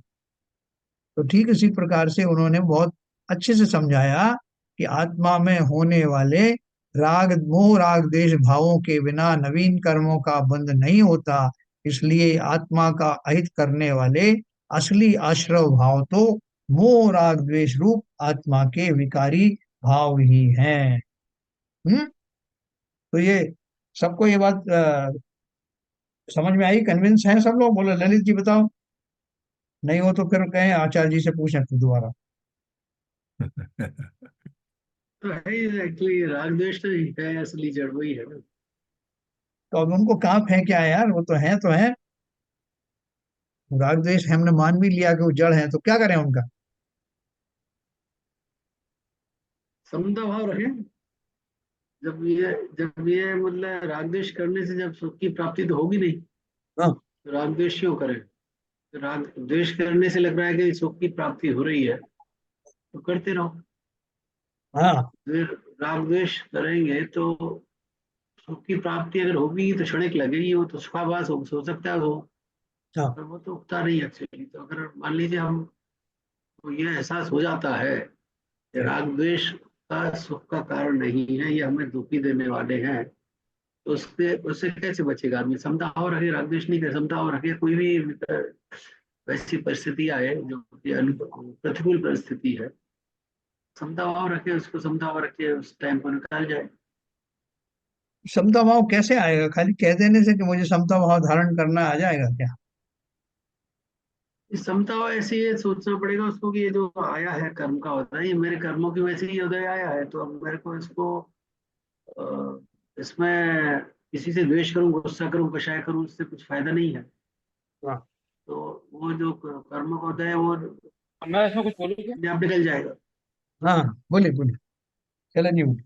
तो ठीक इसी प्रकार से उन्होंने बहुत अच्छे से समझाया कि आत्मा में होने वाले राग मोह राग देश भावों के बिना नवीन कर्मों का बंध नहीं होता। इसलिए आत्मा का अहित करने वाले असली आश्रव भाव तो मोह राग द्वेष रूप आत्मा के विकारी भाव ही हैं। हम्म। तो ये सबको ये बात समझ में आई, कन्विंस है सब लोग? बोलो ललित जी बताओ, नहीं हो तो फिर कहें आचार्य जी से पूछें फिर दोबारा। तो है एक्चुअली राग द्वेष तो है, असली जड़ वही है ना। तो अब उनको कहाँ फेंके आए यार, वो तो है। राग द्वेष हमने मान भी लिया कि वो जड़ है, तो क्या करें उनका? समता भाव रहे। जब ये मतलब राग द्वेष करने से जब सुख की प्राप्ति तो होगी नहीं, हाँ। तो राग द्वेष क्यों करें? तो राग द्वेष करने से लग रहा है कि सुख की प्राप्ति हो रही है, तो करते रहो। हाँ। फिर राग द्वेष करेंगे तो सुख की प्राप्ति अगर होगी तो क्षणिक लगेगी, वो तो सुखाभास हो सकता है हो, हाँ। पर वो तो उगता नहीं एक्चुअली। तो अगर मान लीजिए हम को ये एहसास हो जाता है कि राग द्वेष का सुख का कारण नहीं है, ये हमें दुखी देने वाले हैं, तो उससे उससे कैसे बचेगा आदमी? समता और रखे, राग द्वेष नहीं करे, समता और रखे। कोई भी वैसी परिस्थिति आए जो कि प्रतिकूल परिस्थिति है, समता भाव रखे, उसको समता भाव रखे, उस टाइम को निकाल जाए। समता भाव कैसे आएगा? खाली कह देने से कि मुझे समता भाव धारण करना आ जाएगा क्या? इस समता भाव ऐसे ये सोचना पड़ेगा उसको कि ये जो आया है कर्म का होता है, ये मेरे कर्मों की वजह से ही उदय आया है, तो अब मेरे को इसको इसमें किसी से द्वेष करूं, गुस्सा करूं, कषाय करूं, इससे कुछ फायदा नहीं है। हाँ। तो वो जो कर्म का होता है वो मैं इसमें कुछ बोलूँ क्या? अपने आप निकल जाएगा। हाँ, बोलिए बोलिए, चलो जी बोलिए।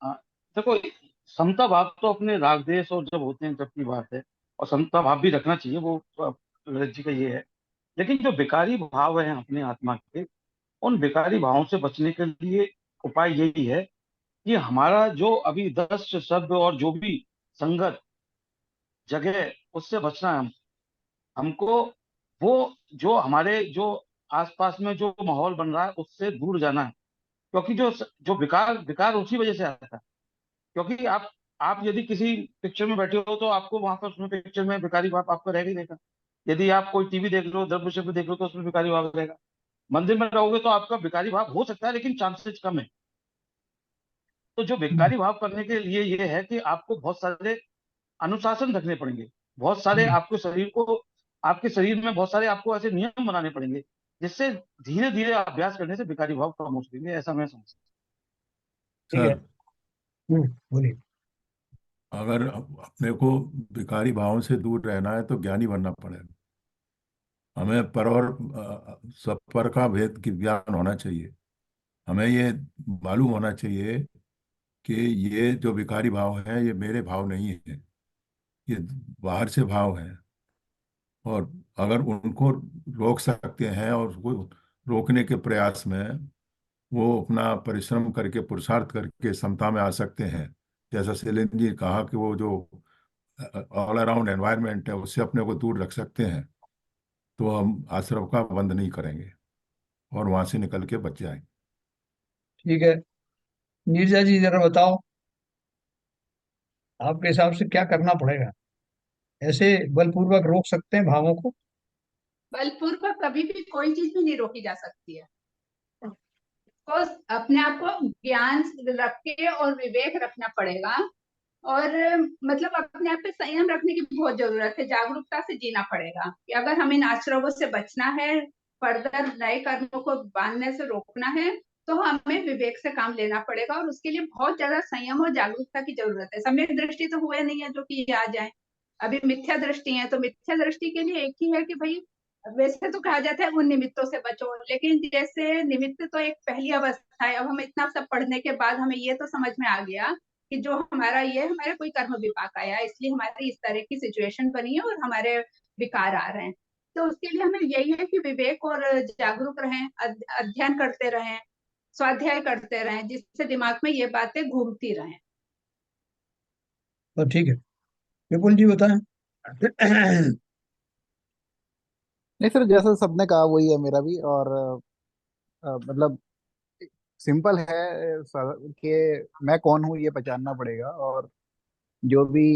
हाँ, देखो, समता भाव तो अपने राग द्वेष और जब होते हैं जब की बात है, और समता भाव भी रखना चाहिए, वो ललित जी का ये है। लेकिन जो विकारी भाव है अपने आत्मा के, उन विकारी भावों से बचने के लिए उपाय यही है कि हमारा जो अभी दस शब्द और जो भी संगत जगह, उससे बचना है हमको। वो जो हमारे जो आसपास में जो माहौल बन रहा है उससे दूर जाना है, क्योंकि जो विकार विकार उसी वजह से आता है। क्योंकि आप यदि किसी पिक्चर में बैठे हो तो आपको वहां पर उसमें पिक्चर में विकारी भाव आपको रहेगा ही रहेगा। यदि आप कोई टीवी देख रहे हो, द्रव्य शब्द देख रहे हो, तो उसमें विकारी भाव रहेगा। मंदिर में रहोगे तो आपका विकारी भाव हो सकता है, लेकिन चांसेस कम है। तो जो हम्म। विकारी भाव करने के लिए ये है कि आपको बहुत सारे अनुशासन रखने पड़ेंगे। बहुत सारे हम्म। आपको शरीर को, आपके शरीर में बहुत सारे आपको ऐसे नियम बनाने पड़ेंगे, जिससे धीरे धीरे अभ्यास करने से विकारी भाव कम हो सकेंगे, ऐसा मैं समझता ठीक है। सर, बोलिए। अगर अपने को विकारी भावों से दूर रहना है तो ज्ञानी बनना पड़ेगा। हमें पर और सब पर का भेद की ज्ञान होना चाहिए। हमें ये मालूम होना चाहिए कि ये जो विकारी भाव है ये मेरे भाव नहीं है, ये बाहर से भाव है। और अगर उनको रोक सकते हैं और उसको रोकने के प्रयास में वो अपना परिश्रम करके पुरुषार्थ करके समता में आ सकते हैं। जैसा शैलेंद्र जी कहा कि वो जो ऑल अराउंड एनवायरनमेंट है उससे अपने को दूर रख सकते हैं, तो हम आश्रम का बंद नहीं करेंगे और वहां से निकल के बच जाएंगे। ठीक है, नीरजा जी जरा बताओ, आपके हिसाब से क्या करना पड़ेगा? ऐसे बलपूर्वक रोक सकते हैं भावों को? बलपूर्वक कभी भी कोई चीज भी नहीं रोकी जा सकती है। तो अपने आप को ज्ञान रख के और विवेक रखना पड़ेगा, और मतलब अपने आप पे संयम रखने की बहुत जरूरत है, जागरूकता से जीना पड़ेगा कि अगर हमें इन आश्रवों से बचना है, फर्दर नए कर्मों को बांधने से रोकना है, तो हमें विवेक से काम लेना पड़ेगा, और उसके लिए बहुत ज्यादा संयम और जागरूकता की जरूरत है। सम्यक दृष्टि तो हुए नहीं है जो कि आ जाए, अभी मिथ्या दृष्टि है। तो मिथ्या दृष्टि के लिए एक ही है कि भाई, वैसे तो कहा जाता है उन निमित्तों से बचो, लेकिन जैसे निमित्त तो एक पहली अवस्था है। अब हम इतना सब पढ़ने के बाद हमें ये तो समझ में आ गया कि जो हमारा ये हमारे कोई कर्म विपाक आया, इसलिए हमारी इस तरह की सिचुएशन बनी है और हमारे विकार आ रहे हैं। तो उसके लिए हमें यही है कि विवेक और जागरूक रहें, अध्ययन करते रहें, स्वाध्याय करते रहें, जिससे दिमाग में ये बातें घूमती रहें। तो ठीक है, विपुल जी बताएं। नहीं सर, जैसा सबने कहा वही है मेरा भी। और मतलब सिंपल है कि मैं कौन हूँ ये पहचानना पड़ेगा। और जो भी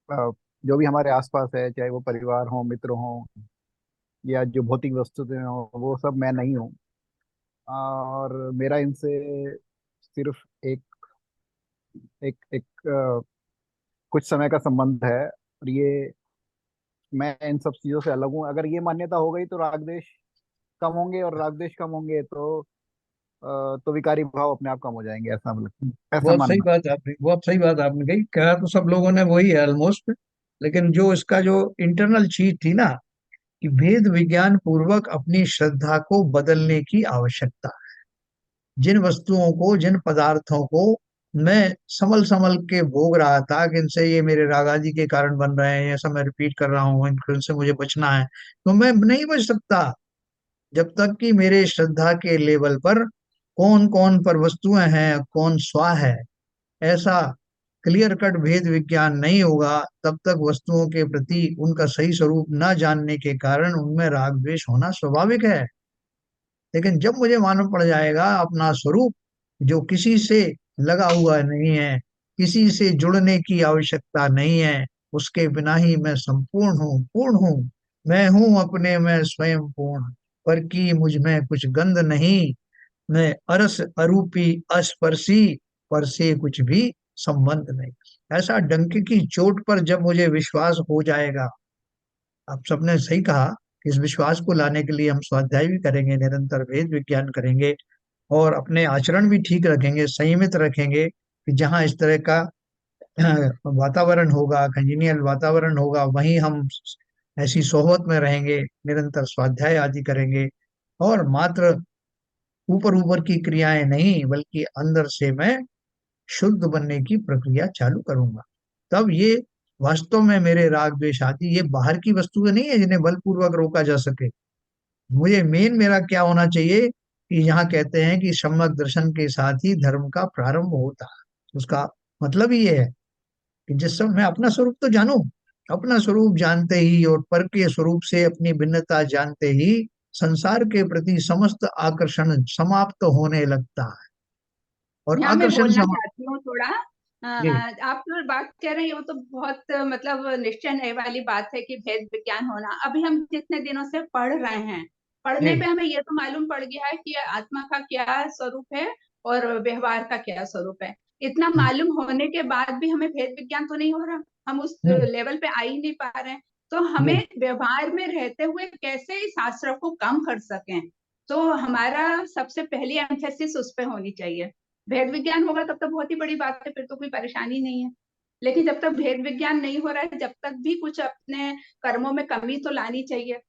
अ, जो भी हमारे आसपास है, चाहे वो परिवार हो, मित्र हो, या जो भौतिक वस्तुएं हो, वो सब मैं नहीं हूँ। और मेरा इनसे सिर्फ एक एक एक कुछ समय का संबंध है। और ये मैं इन सब चीजों से अलग हूँ। अगर ये मान्यता हो गई तो राग द्वेष कम होंगे, और राग द्वेष कम होंगे तो विकारी भाव अपने आप कम हो जाएंगे, ऐसा मतलब ऐसा बहुत सही मानना। बात आपने, बहुत सही बात आपने कही। कहा तो सब लोगों ने वही है ऑलमोस्ट, लेकिन जो इसका जो इंटरनल चीज थी ना, कि भेद विज्ञान पूर्वक अपनी श्रद्धा को बदलने की आवश्यकता। जिन वस्तुओं को, जिन पदार्थों को मैं समल समल के भोग रहा था कि इनसे ये मेरे राग आदि के कारण बन रहे हैं, ऐसा मैं रिपीट कर रहा हूँ, इनसे मुझे बचना है, तो मैं नहीं बच सकता जब तक कि मेरे श्रद्धा के लेवल पर कौन कौन पर वस्तुएं हैं, कौन स्वा है, ऐसा क्लियर कट भेद विज्ञान नहीं होगा। तब तक वस्तुओं के प्रति उनका सही स्वरूप न जानने के कारण उनमें राग द्वेष होना स्वाभाविक है। लेकिन जब मुझे मालूम पड़ जाएगा अपना स्वरूप, जो किसी से लगा हुआ नहीं है, किसी से जुड़ने की आवश्यकता नहीं है, उसके बिना ही मैं संपूर्ण हूँ, पूर्ण हूँ, मैं हूँ अपने में स्वयं पूर्ण, पर की मुझ में कुछ गंध नहीं, मैं अरस अरूपी अस्पर्शी, पर से कुछ भी संबंध नहीं। ऐसा डंके की चोट पर जब मुझे विश्वास हो जाएगा, आप सबने सही कहा कि इस विश्वास को लाने के लिए हम स्वाध्याय भी करेंगे, निरंतर वेद विज्ञान करेंगे, और अपने आचरण भी ठीक रखेंगे, संयमित रखेंगे, कि जहाँ इस तरह का वातावरण होगा, कंजीनियल वातावरण होगा, वहीं हम ऐसी सोहबत में रहेंगे, निरंतर स्वाध्याय आदि करेंगे, और मात्र ऊपर ऊपर की क्रियाएं नहीं, बल्कि अंदर से मैं शुद्ध बनने की प्रक्रिया चालू करूंगा। तब ये वास्तव में मेरे राग द्वेष आदि ये बाहर की वस्तुएं नहीं है जिन्हें बलपूर्वक रोका जा सके। मुझे मेन मेरा क्या होना चाहिए, कि यहाँ कहते हैं कि सम्यक दर्शन के साथ ही धर्म का प्रारंभ होता है। उसका मतलब ही ये है कि जिस समय मैं अपना स्वरूप तो जानूं, अपना स्वरूप जानते ही और पर के स्वरूप से अपनी भिन्नता जानते ही संसार के प्रति समस्त आकर्षण समाप्त होने लगता है। और यहाँ मैं आकर्षण बोलना समाप्त। चाहती हूँ थोड़ा। जी। आप जो बात कह रहे हो तो बहुत मतलब निश्चय नए वाली बात है कि भेद विज्ञान होना। अभी हम जितने दिनों से पढ़ रहे हैं, पढ़ने जी। पे हमें ये तो मालूम पड़ गया है कि आत्मा का क्या स्वरूप है और व्यवहार का क्या स्वरूप है। इतना हम्म। मालूम होने के बाद भी हमें भेद विज्ञान तो नहीं हो रहा, हम उस हम्म। लेवल पे आ ही नहीं पा रहे हैं। तो हमें जी। व्यवहार में रहते हुए कैसे इस शास्त्र को कम कर सकें, तो हमारा सबसे पहली एम्फेसिस उस पे होनी चाहिए। भेद विज्ञान होगा तब तो बहुत ही बड़ी बात है, फिर तो कोई परेशानी नहीं है। लेकिन जब तक भेद विज्ञान नहीं हो रहा है, जब तक भी कुछ अपने कर्मों में कमी तो लानी चाहिए।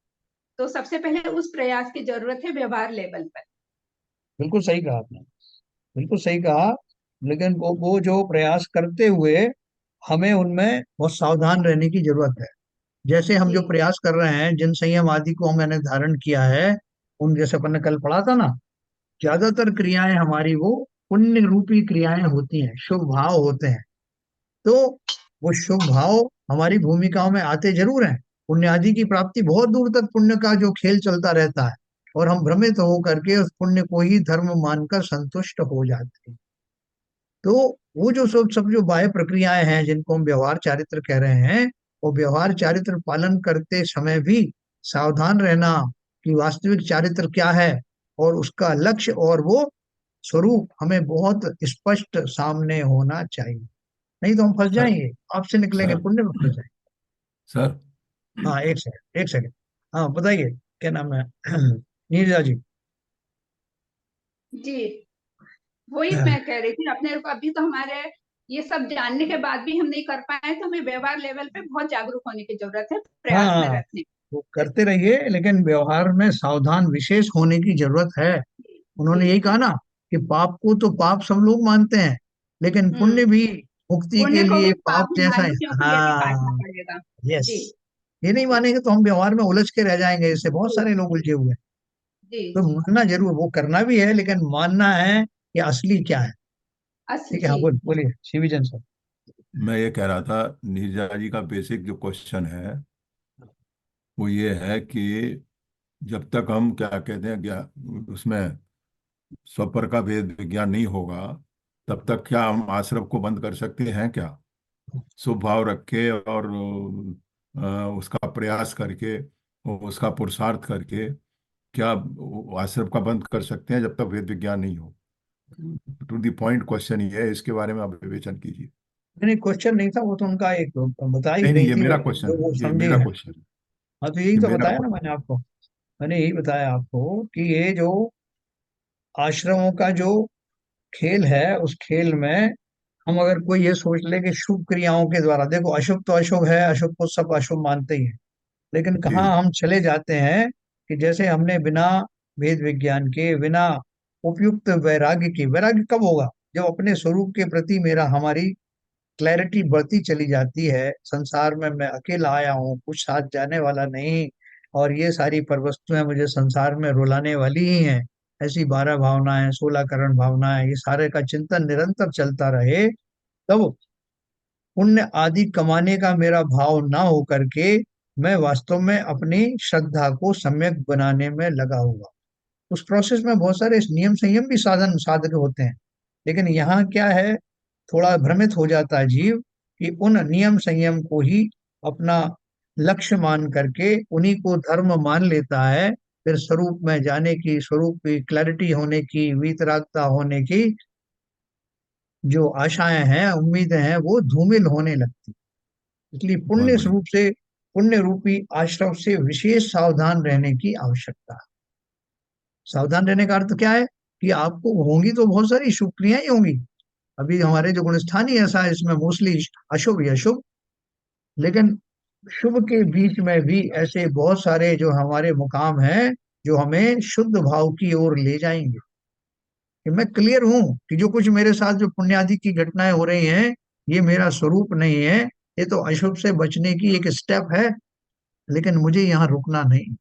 तो सबसे पहले उस प्रयास की जरूरत है व्यवहार लेवल पर। बिल्कुल सही कहा आपने, बिल्कुल सही कहा। लेकिन वो जो प्रयास करते हुए हमें उनमें बहुत सावधान रहने की जरूरत है। जैसे हम जी। जो प्रयास कर रहे हैं, जिन संयम आदि को मैंने धारण किया है, उन जैसे अपन ने कल पढ़ा था ना, ज्यादातर क्रियाएं हमारी वो पुण्य रूपी क्रियाएं होती हैं, शुभ भाव होते हैं। तो वो शुभ भाव हमारी भूमिकाओं में आते जरूर हैं। पुण्य आदि की प्राप्ति, बहुत दूर तक पुण्य का जो खेल चलता रहता है, और हम भ्रमित हो करके उस पुण्य को ही धर्म मानकर संतुष्ट हो जाते हैं। तो वो जो सब जो बाह्य प्रक्रियाएं हैं, जिनको हम व्यवहार चारित्र कह रहे हैं, वो व्यवहार चारित्र पालन करते समय भी सावधान रहना कि वास्तविक चारित्र क्या है, और उसका लक्ष्य और वो स्वरूप हमें बहुत स्पष्ट सामने होना चाहिए। नहीं तो हम फंस सर जाएंगे, आपसे निकलेंगे सर पुण्य में फंस जाएंगे। सर हाँ, एक सेकंड, एक सेकंड। हाँ, बताइए। क्या नाम है नीरजा जी। जी, वही हाँ मैं कह रही थी अपने को। अभी तो हमारे ये सब जानने के बाद भी हम नहीं कर पाए, तो हमें व्यवहार लेवल पे बहुत जागरूक होने की जरूरत है, प्रयास में हाँ, रहने की। वो करते रहिए, लेकिन व्यवहार में सावधान विशेष होने की जरूरत है। जी उन्होंने यही कहा जी। ना कि पाप को तो पाप सब लोग मानते हैं, लेकिन पुण्य हम्म। भी मुक्ति के पुण्य को लिए भी पाप पाप जैसा है। महायुतियों के लिए भी काटना हाँ, पड़ेगा। यस। जी ये नहीं जी मानेंगे तो हम व्यवहार में उलझ के रह जाएंगे, इससे बहुत जी सारे लोग उलझे हुए हैं। जी तो जी। मानना जरूर, वो करना भी है, लेकिन मानना है कि असली क्या है। ठीक है, हाँ जी बोलिए शिविजन सर। मैं ये कह रहा था, नीरजा जी का बेसिक जो क्वेश्चन है वो ये है कि जब तक हम क्या कहते हैं, क्या उसमें स्वपर का भेद विज्ञान नहीं होगा, तब तक क्या हम आश्रम को बंद कर सकते हैं क्या? शुभ भाव रख के और उसका प्रयास करके और उसका पुरुषार्थ करके क्या वो आश्रम का बंद कर सकते हैं जब तक वेद विज्ञान नहीं हो? टू द पॉइंट क्वेश्चन ये है, इसके बारे में आप विवेचन कीजिए। नहीं, क्वेश्चन नहीं था, वो तो उनका एक बता ही नहीं नहीं, रही ये थी, मेरा जो क्वेश्चन वो है, ये समझी मेरा है। क्वेश्चन है, हाँ, तो यही ये तो मेरा बताया ना मैंने क्वेश्चन। आपको। मैंने यही बताया आपको कि ये जो आश्रमों का जो खेल है, उस खेल में हम अगर कोई ये सोच ले कि शुभ क्रियाओं के द्वारा, देखो अशुभ तो अशुभ है, अशुभ को सब अशुभ मानते ही हैं, लेकिन कहाँ जी। हम चले जाते हैं कि जैसे हमने बिना वेद विज्ञान के, बिना उपयुक्त वैराग्य के, वैराग्य कब होगा? जब अपने स्वरूप के प्रति मेरा हमारी क्लैरिटी बढ़ती चली जाती है। संसार में मैं अकेला आया हूँ, कुछ साथ जाने वाला नहीं, और ये सारी परवस्तुएं मुझे संसार में रुलाने वाली ही हैं। ऐसी 12 भावनाएं, 16 करण भावनाएं, ये सारे का चिंतन निरंतर चलता रहे, तब पुण्य आदि कमाने का मेरा भाव ना हो करके मैं वास्तव में अपनी श्रद्धा को सम्यक बनाने में लगा हुआ। उस प्रोसेस में बहुत सारे नियम संयम भी साधन साधक होते हैं, लेकिन यहाँ क्या है, थोड़ा भ्रमित हो जाता है जीव कि उन नियम संयम को ही अपना लक्ष्य मान करके उन्हीं को धर्म मान लेता है। फिर स्वरूप में जाने की, स्वरूप की क्लैरिटी होने की, वीतरागता होने की जो आशाएं हैं, उम्मीदें हैं, वो धूमिल होने लगती। इसलिए बहुत पुण्य बढ़िया। रूप से, पुण्य रूपी आश्रम से विशेष सावधान रहने की आवश्यकता है। सावधान रहने का अर्थ क्या है कि आपको होंगी तो बहुत सारी शुभ क्रियाएं ही होंगी। अभी हमारे जो गुणस्थान ही ऐसा है, इसमें मोस्टली अशुभ ही अशुभ, लेकिन शुभ के बीच में भी ऐसे बहुत सारे जो हमारे मुकाम हैं, जो हमें शुद्ध भाव की ओर ले जाएंगे। कि मैं क्लियर हूं कि जो कुछ मेरे साथ जो पुण्यादि की घटनाएं हो रही हैं, ये मेरा स्वरूप नहीं है, ये तो अशुभ से बचने की एक स्टेप है, लेकिन मुझे यहाँ रुकना नहीं।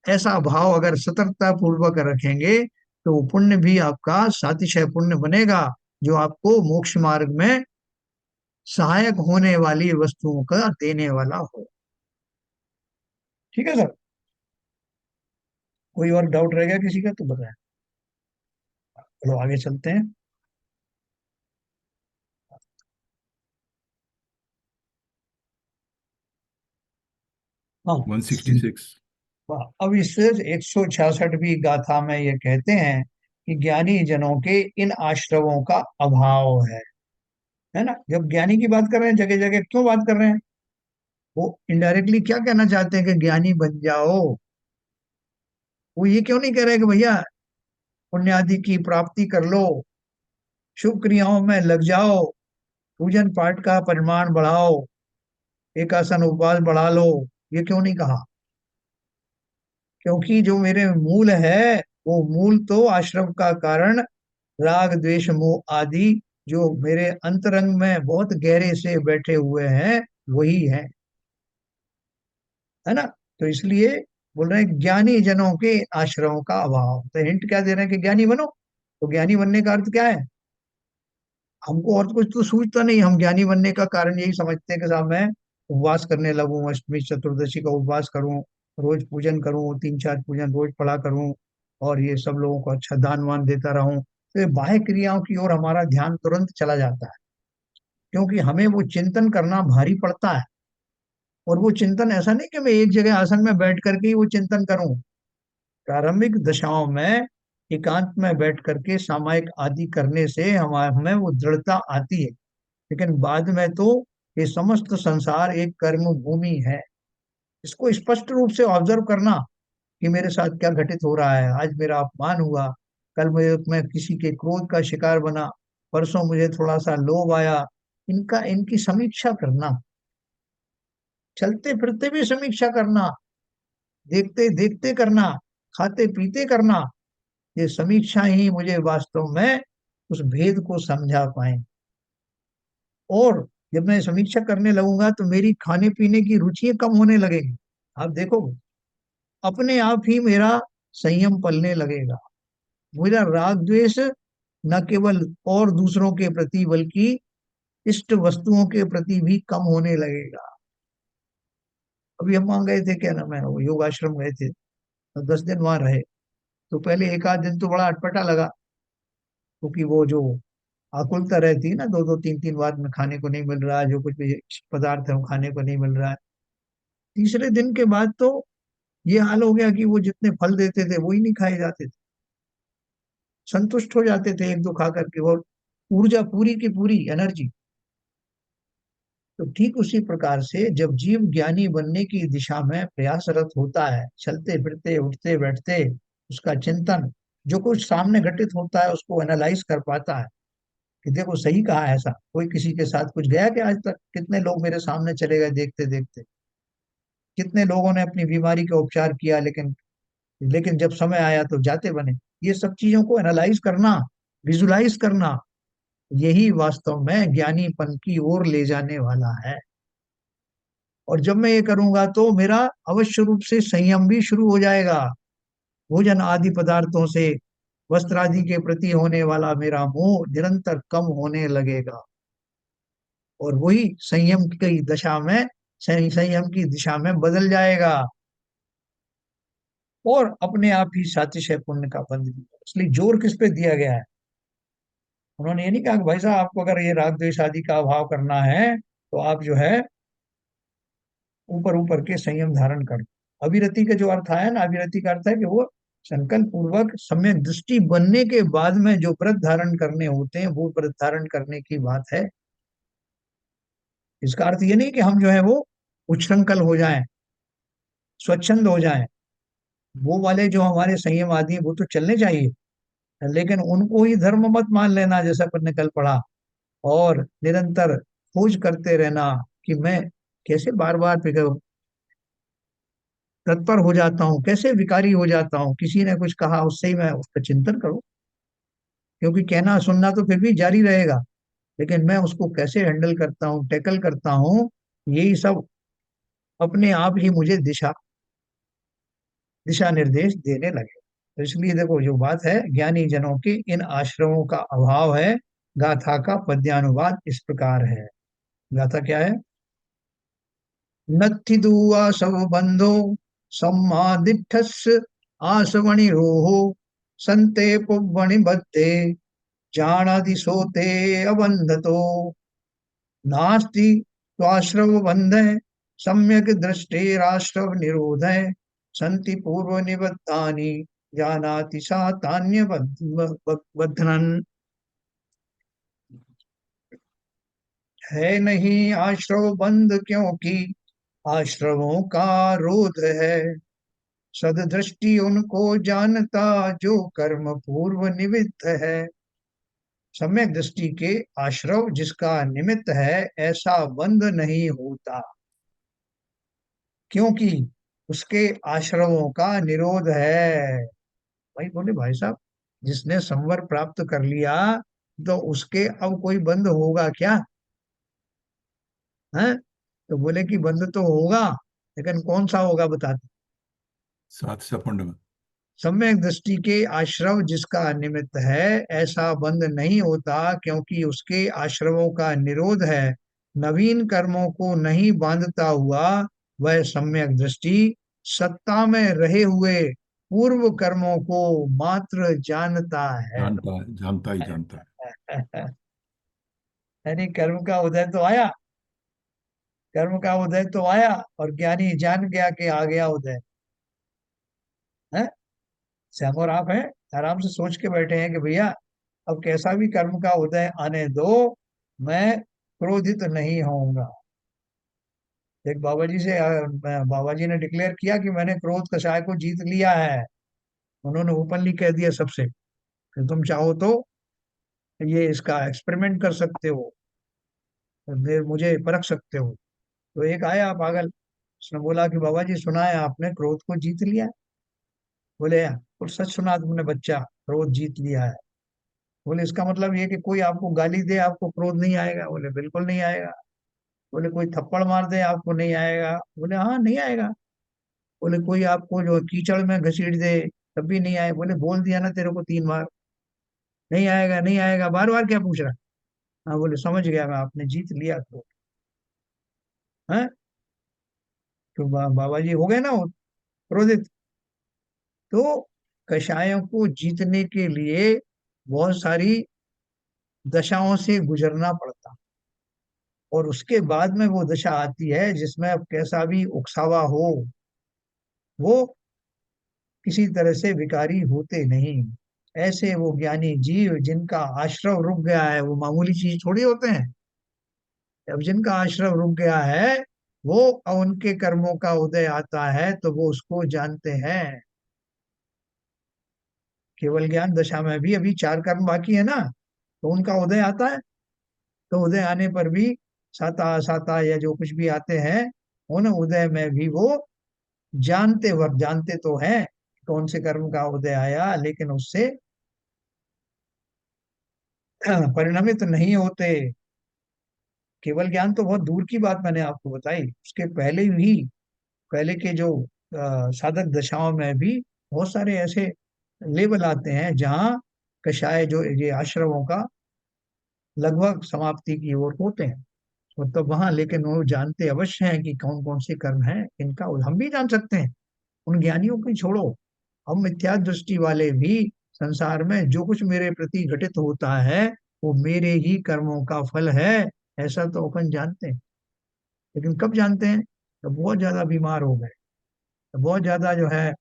ऐसा भाव अगर सतर्कता पूर्वक रखेंगे तो वो पुण्य भी आपका सातिशय पुण्य बनेगा, जो आपको मोक्ष मार्ग में सहायक होने वाली वस्तुओं का देने वाला हो। ठीक है सर, कोई और डाउट रह गया किसी का तो बताएं। चलो आगे चलते हैं। हाँ, 166। अब इस 166वीं गाथा में ये कहते हैं कि ज्ञानी जनों के इन आश्रवों का अभाव है ना। जब ज्ञानी की बात कर रहे हैं, जगह जगह क्यों बात कर रहे हैं? वो इनडायरेक्टली क्या कहना चाहते हैं कि ज्ञानी बन जाओ। वो ये क्यों नहीं कह रहे कि भैया पुण्यादि की प्राप्ति कर लो, शुभ क्रियाओं में लग जाओ, पूजन पाठ का परिमाण बढ़ाओ, एकासन उपवास बढ़ा लो? ये क्यों नहीं कहा? क्योंकि जो मेरे मूल है, वो मूल तो आश्रम का कारण राग द्वेष मोह आदि जो मेरे अंतरंग में बहुत गहरे से बैठे हुए हैं, वही है ना। तो इसलिए बोल रहे हैं ज्ञानी जनों के आश्रमों का अभाव। तो हिंट क्या दे रहे हैं कि ज्ञानी बनो। तो ज्ञानी बनने का अर्थ क्या है? हमको और कुछ तो सूझता नहीं, हम ज्ञानी बनने का कारण यही समझते हैं कि साहब मैं उपवास करने लगूं, अष्टमी चतुर्दशी का उपवास करूं, रोज पूजन करूं, 3-4 पूजन रोज पढ़ा करूं, और ये सब लोगों को अच्छा दान वान देता रहूं। तो ये बाह्य क्रियाओं की ओर हमारा ध्यान तुरंत चला जाता है, क्योंकि हमें वो चिंतन करना भारी पड़ता है। और वो चिंतन ऐसा नहीं कि मैं एक जगह आसन में बैठ करके ही वो चिंतन करूं। प्रारंभिक दशाओं में एकांत में बैठ करके सामायिक आदि करने से हमें वो दृढ़ता आती है, लेकिन बाद में तो ये समस्त संसार एक कर्म भूमि है। इसको स्पष्ट रूप से ऑब्जर्व करना कि मेरे साथ क्या घटित हो रहा है। आज मेरा अपमान हुआ, कल मैं किसी के क्रोध का शिकार बना, परसों मुझे थोड़ा सा लोभ आया। इनकी समीक्षा करना, चलते फिरते भी समीक्षा करना, देखते देखते करना, खाते पीते करना। ये समीक्षा ही मुझे वास्तव में उस भेद को समझा पाए। और जब मैं समीक्षा करने लगूंगा तो मेरी खाने पीने की रुचियां कम होने लगेगी। आप देखो, अपने आप ही मेरा संयम पलने लगेगा। मेरा राग द्वेष न केवल और दूसरों के प्रति बल्कि इष्ट वस्तुओं के प्रति भी कम होने लगेगा। अभी हम वहां गए थे, क्या नाम है, वो योग आश्रम गए थे, तो 10 दिन वहां रहे। तो पहले एक आध दिन तो बड़ा अटपटा लगा, क्योंकि वो जो आकुलता रहती है ना, 2-2 3-3 बार में खाने को नहीं मिल रहा है, जो कुछ भी पदार्थ है वो खाने को नहीं मिल रहा है। तीसरे दिन के बाद तो ये हाल हो गया कि वो जितने फल देते थे वो ही नहीं खाए जाते थे। संतुष्ट हो जाते थे एक दो खा करके, और ऊर्जा पूरी की पूरी एनर्जी। तो ठीक उसी प्रकार से जब जीव ज्ञानी बनने की दिशा में प्रयासरत होता है, चलते फिरते उठते बैठते, उसका चिंतन, जो कुछ सामने घटित होता है उसको एनालाइज कर पाता है कि देखो सही कहा है ऐसा। कोई किसी के साथ कुछ गया कि आज तक? कितने लोग मेरे सामने चले गए देखते देखते, कितने लोगों ने अपनी बीमारी का उपचार किया, लेकिन लेकिन जब समय आया तो जाते बने। ये सब चीजों को एनालाइज करना, विजुलाइज करना, यही वास्तव में ज्ञानीपन की ओर ले जाने वाला है। और जब मैं ये करूंगा तो मेरा अवश्य रूप से संयम भी शुरू हो जाएगा। भोजन आदि पदार्थों से, वस्त्र आदि के प्रति होने वाला मेरा मोह निरंतर कम होने लगेगा। और वही संयम की दिशा में बदल जाएगा। और अपने आप ही सातिशय पुण्य का बंध भी। इसलिए जोर किस पे दिया गया है? उन्होंने ये नहीं कहा कि भाई साहब आपको अगर ये राग द्वेष आदि का अभाव करना है तो आप जो है ऊपर ऊपर के संयम धारण कर। अविरति का जो अर्थ है ना, अविरति का अर्थ है कि वो संकल्प पूर्वक सम्यक दृष्टि बनने के बाद में जो व्रत धारण करने होते हैं वो व्रत धारण करने की बात है। इसका अर्थ ये नहीं कि हम जो है वो उच्छृंखल हो जाएं, स्वच्छंद हो जाएं। वो वाले जो हमारे संयम आदि हैं वो तो चलने चाहिए, लेकिन उनको ही धर्म मत मान लेना, जैसा अपन ने कल पढ़ा। और निरंतर खोज करते रहना कि मैं कैसे बार बार तत्पर हो जाता हूँ, कैसे विकारी हो जाता हूँ। किसी ने कुछ कहा उससे ही मैं उसका चिंतन करूँ, क्योंकि कहना सुनना तो फिर भी जारी रहेगा, लेकिन मैं उसको कैसे हैंडल करता हूँ, टैकल करता हूँ, यही सब अपने आप ही मुझे दिशा निर्देश देने लगे। तो इसलिए देखो जो बात है, ज्ञानी जनों के इन आश्रमों का अभाव है। गाथा का पद्यानुवाद इस प्रकार है। गाथा क्या है? नत्थि दुआ सब बंधो सम्मादिठस् आसवणि रोहो संते पुव्वणि बद्धे जानादि सोते अबंधतो नास्ति स्वाश्रव बंधे सम्यक दृष्टेराश्रव निरोधे संति पूर्व निबद्धानि जानाति सा तान्य बद्धनन्। है नहीं आश्रव बंध क्योंकि आश्रमों का रोध है। सददृष्टि उनको जानता जो कर्म पूर्व निमित्त है। सम्यक दृष्टि के आश्रव जिसका निमित्त है, ऐसा बंध नहीं होता, क्योंकि उसके आश्रवों का निरोध है। भाई बोले भाई साहब, जिसने संवर प्राप्त कर लिया तो उसके अब कोई बंध होगा क्या है? तो बोले कि बंध तो होगा, लेकिन कौन सा होगा बताते। सात सपुंड में। सम्यक दृष्टि के आश्रव जिसका निमित्त है, ऐसा बंध नहीं होता, क्योंकि उसके आश्रवों का निरोध है। नवीन कर्मों को नहीं बांधता हुआ वह सम्यक दृष्टि सत्ता में रहे हुए पूर्व कर्मों को मात्र जानता है। जानता है, जानता ही जानता है। यानी कर्म का उदय तो आया, और ज्ञानी जान गया कि आ गया उदय है। श्याम और आप हैं, आराम से सोच के बैठे हैं कि भैया अब कैसा भी कर्म का उदय आने दो, मैं क्रोधित नहीं होऊंगा। एक बाबा जी से बाबा जी ने डिक्लेयर किया कि मैंने क्रोध कषाय को जीत लिया है। उन्होंने ओपनली कह दिया सबसे कि तुम चाहो तो ये इसका एक्सपेरिमेंट कर सकते हो, फिर मुझे परख सकते हो। तो एक आया पागल, उसने बोला कि बाबा जी सुना है आपने क्रोध को जीत लिया है?" बोले और सच सुना तुमने बच्चा, क्रोध जीत लिया है। बोले इसका मतलब ये कि कोई आपको गाली दे आपको क्रोध नहीं आएगा? बोले बिल्कुल नहीं आएगा। बोले कोई थप्पड़ मार दे आपको नहीं आएगा? बोले हाँ नहीं आएगा। बोले कोई आपको जो कीचड़ में घसीट दे तब भी नहीं आए? बोले बोल दिया ना तेरे को 3 बार, नहीं आएगा नहीं आएगा, बार बार क्या पूछ रहा? हाँ बोले समझ गया मैं, आपने जीत लिया क्रोध। है तो बाबा जी हो गए ना वो क्रोधित। तो कषायों को जीतने के लिए बहुत सारी दशाओं से गुजरना पड़ता, और उसके बाद में वो दशा आती है जिसमें अब कैसा भी उकसावा हो वो किसी तरह से विकारी होते नहीं। ऐसे वो ज्ञानी जीव जिनका आश्रव रुक गया है, वो मामूली चीज थोड़ी होते हैं। अब जिनका आश्रव रुक गया है वो, उनके कर्मों का उदय आता है तो वो उसको जानते हैं। केवल ज्ञान दशा में भी अभी 4 कर्म बाकी है ना, तो उनका उदय आता है। तो उदय आने पर भी साता साता या जो कुछ भी आते हैं, उन उदय में भी वो जानते, वक्त जानते तो हैं कौन से कर्म का उदय आया, लेकिन उससे परिणमित नहीं होते। केवल ज्ञान तो बहुत दूर की बात मैंने आपको बताई, उसके पहले भी, पहले के जो साधक दशाओं में भी बहुत सारे ऐसे लेवल आते हैं जहाँ कषाय जो ये आश्रमों का लगभग समाप्ति की ओर होते हैं। तो तब वहां लेकिन वो जानते अवश्य हैं कि कौन कौन से कर्म हैं इनका, और हम भी जान सकते हैं। उन ज्ञानियों को ही छोड़ो, हम मिथ्या दृष्टि वाले भी संसार में जो कुछ मेरे प्रति घटित होता है वो मेरे ही कर्मों का फल है, ऐसा तो अपन जानते हैं। लेकिन कब जानते हैं? तो बहुत ज्यादा बीमार हो गए, तो बहुत ज्यादा जो है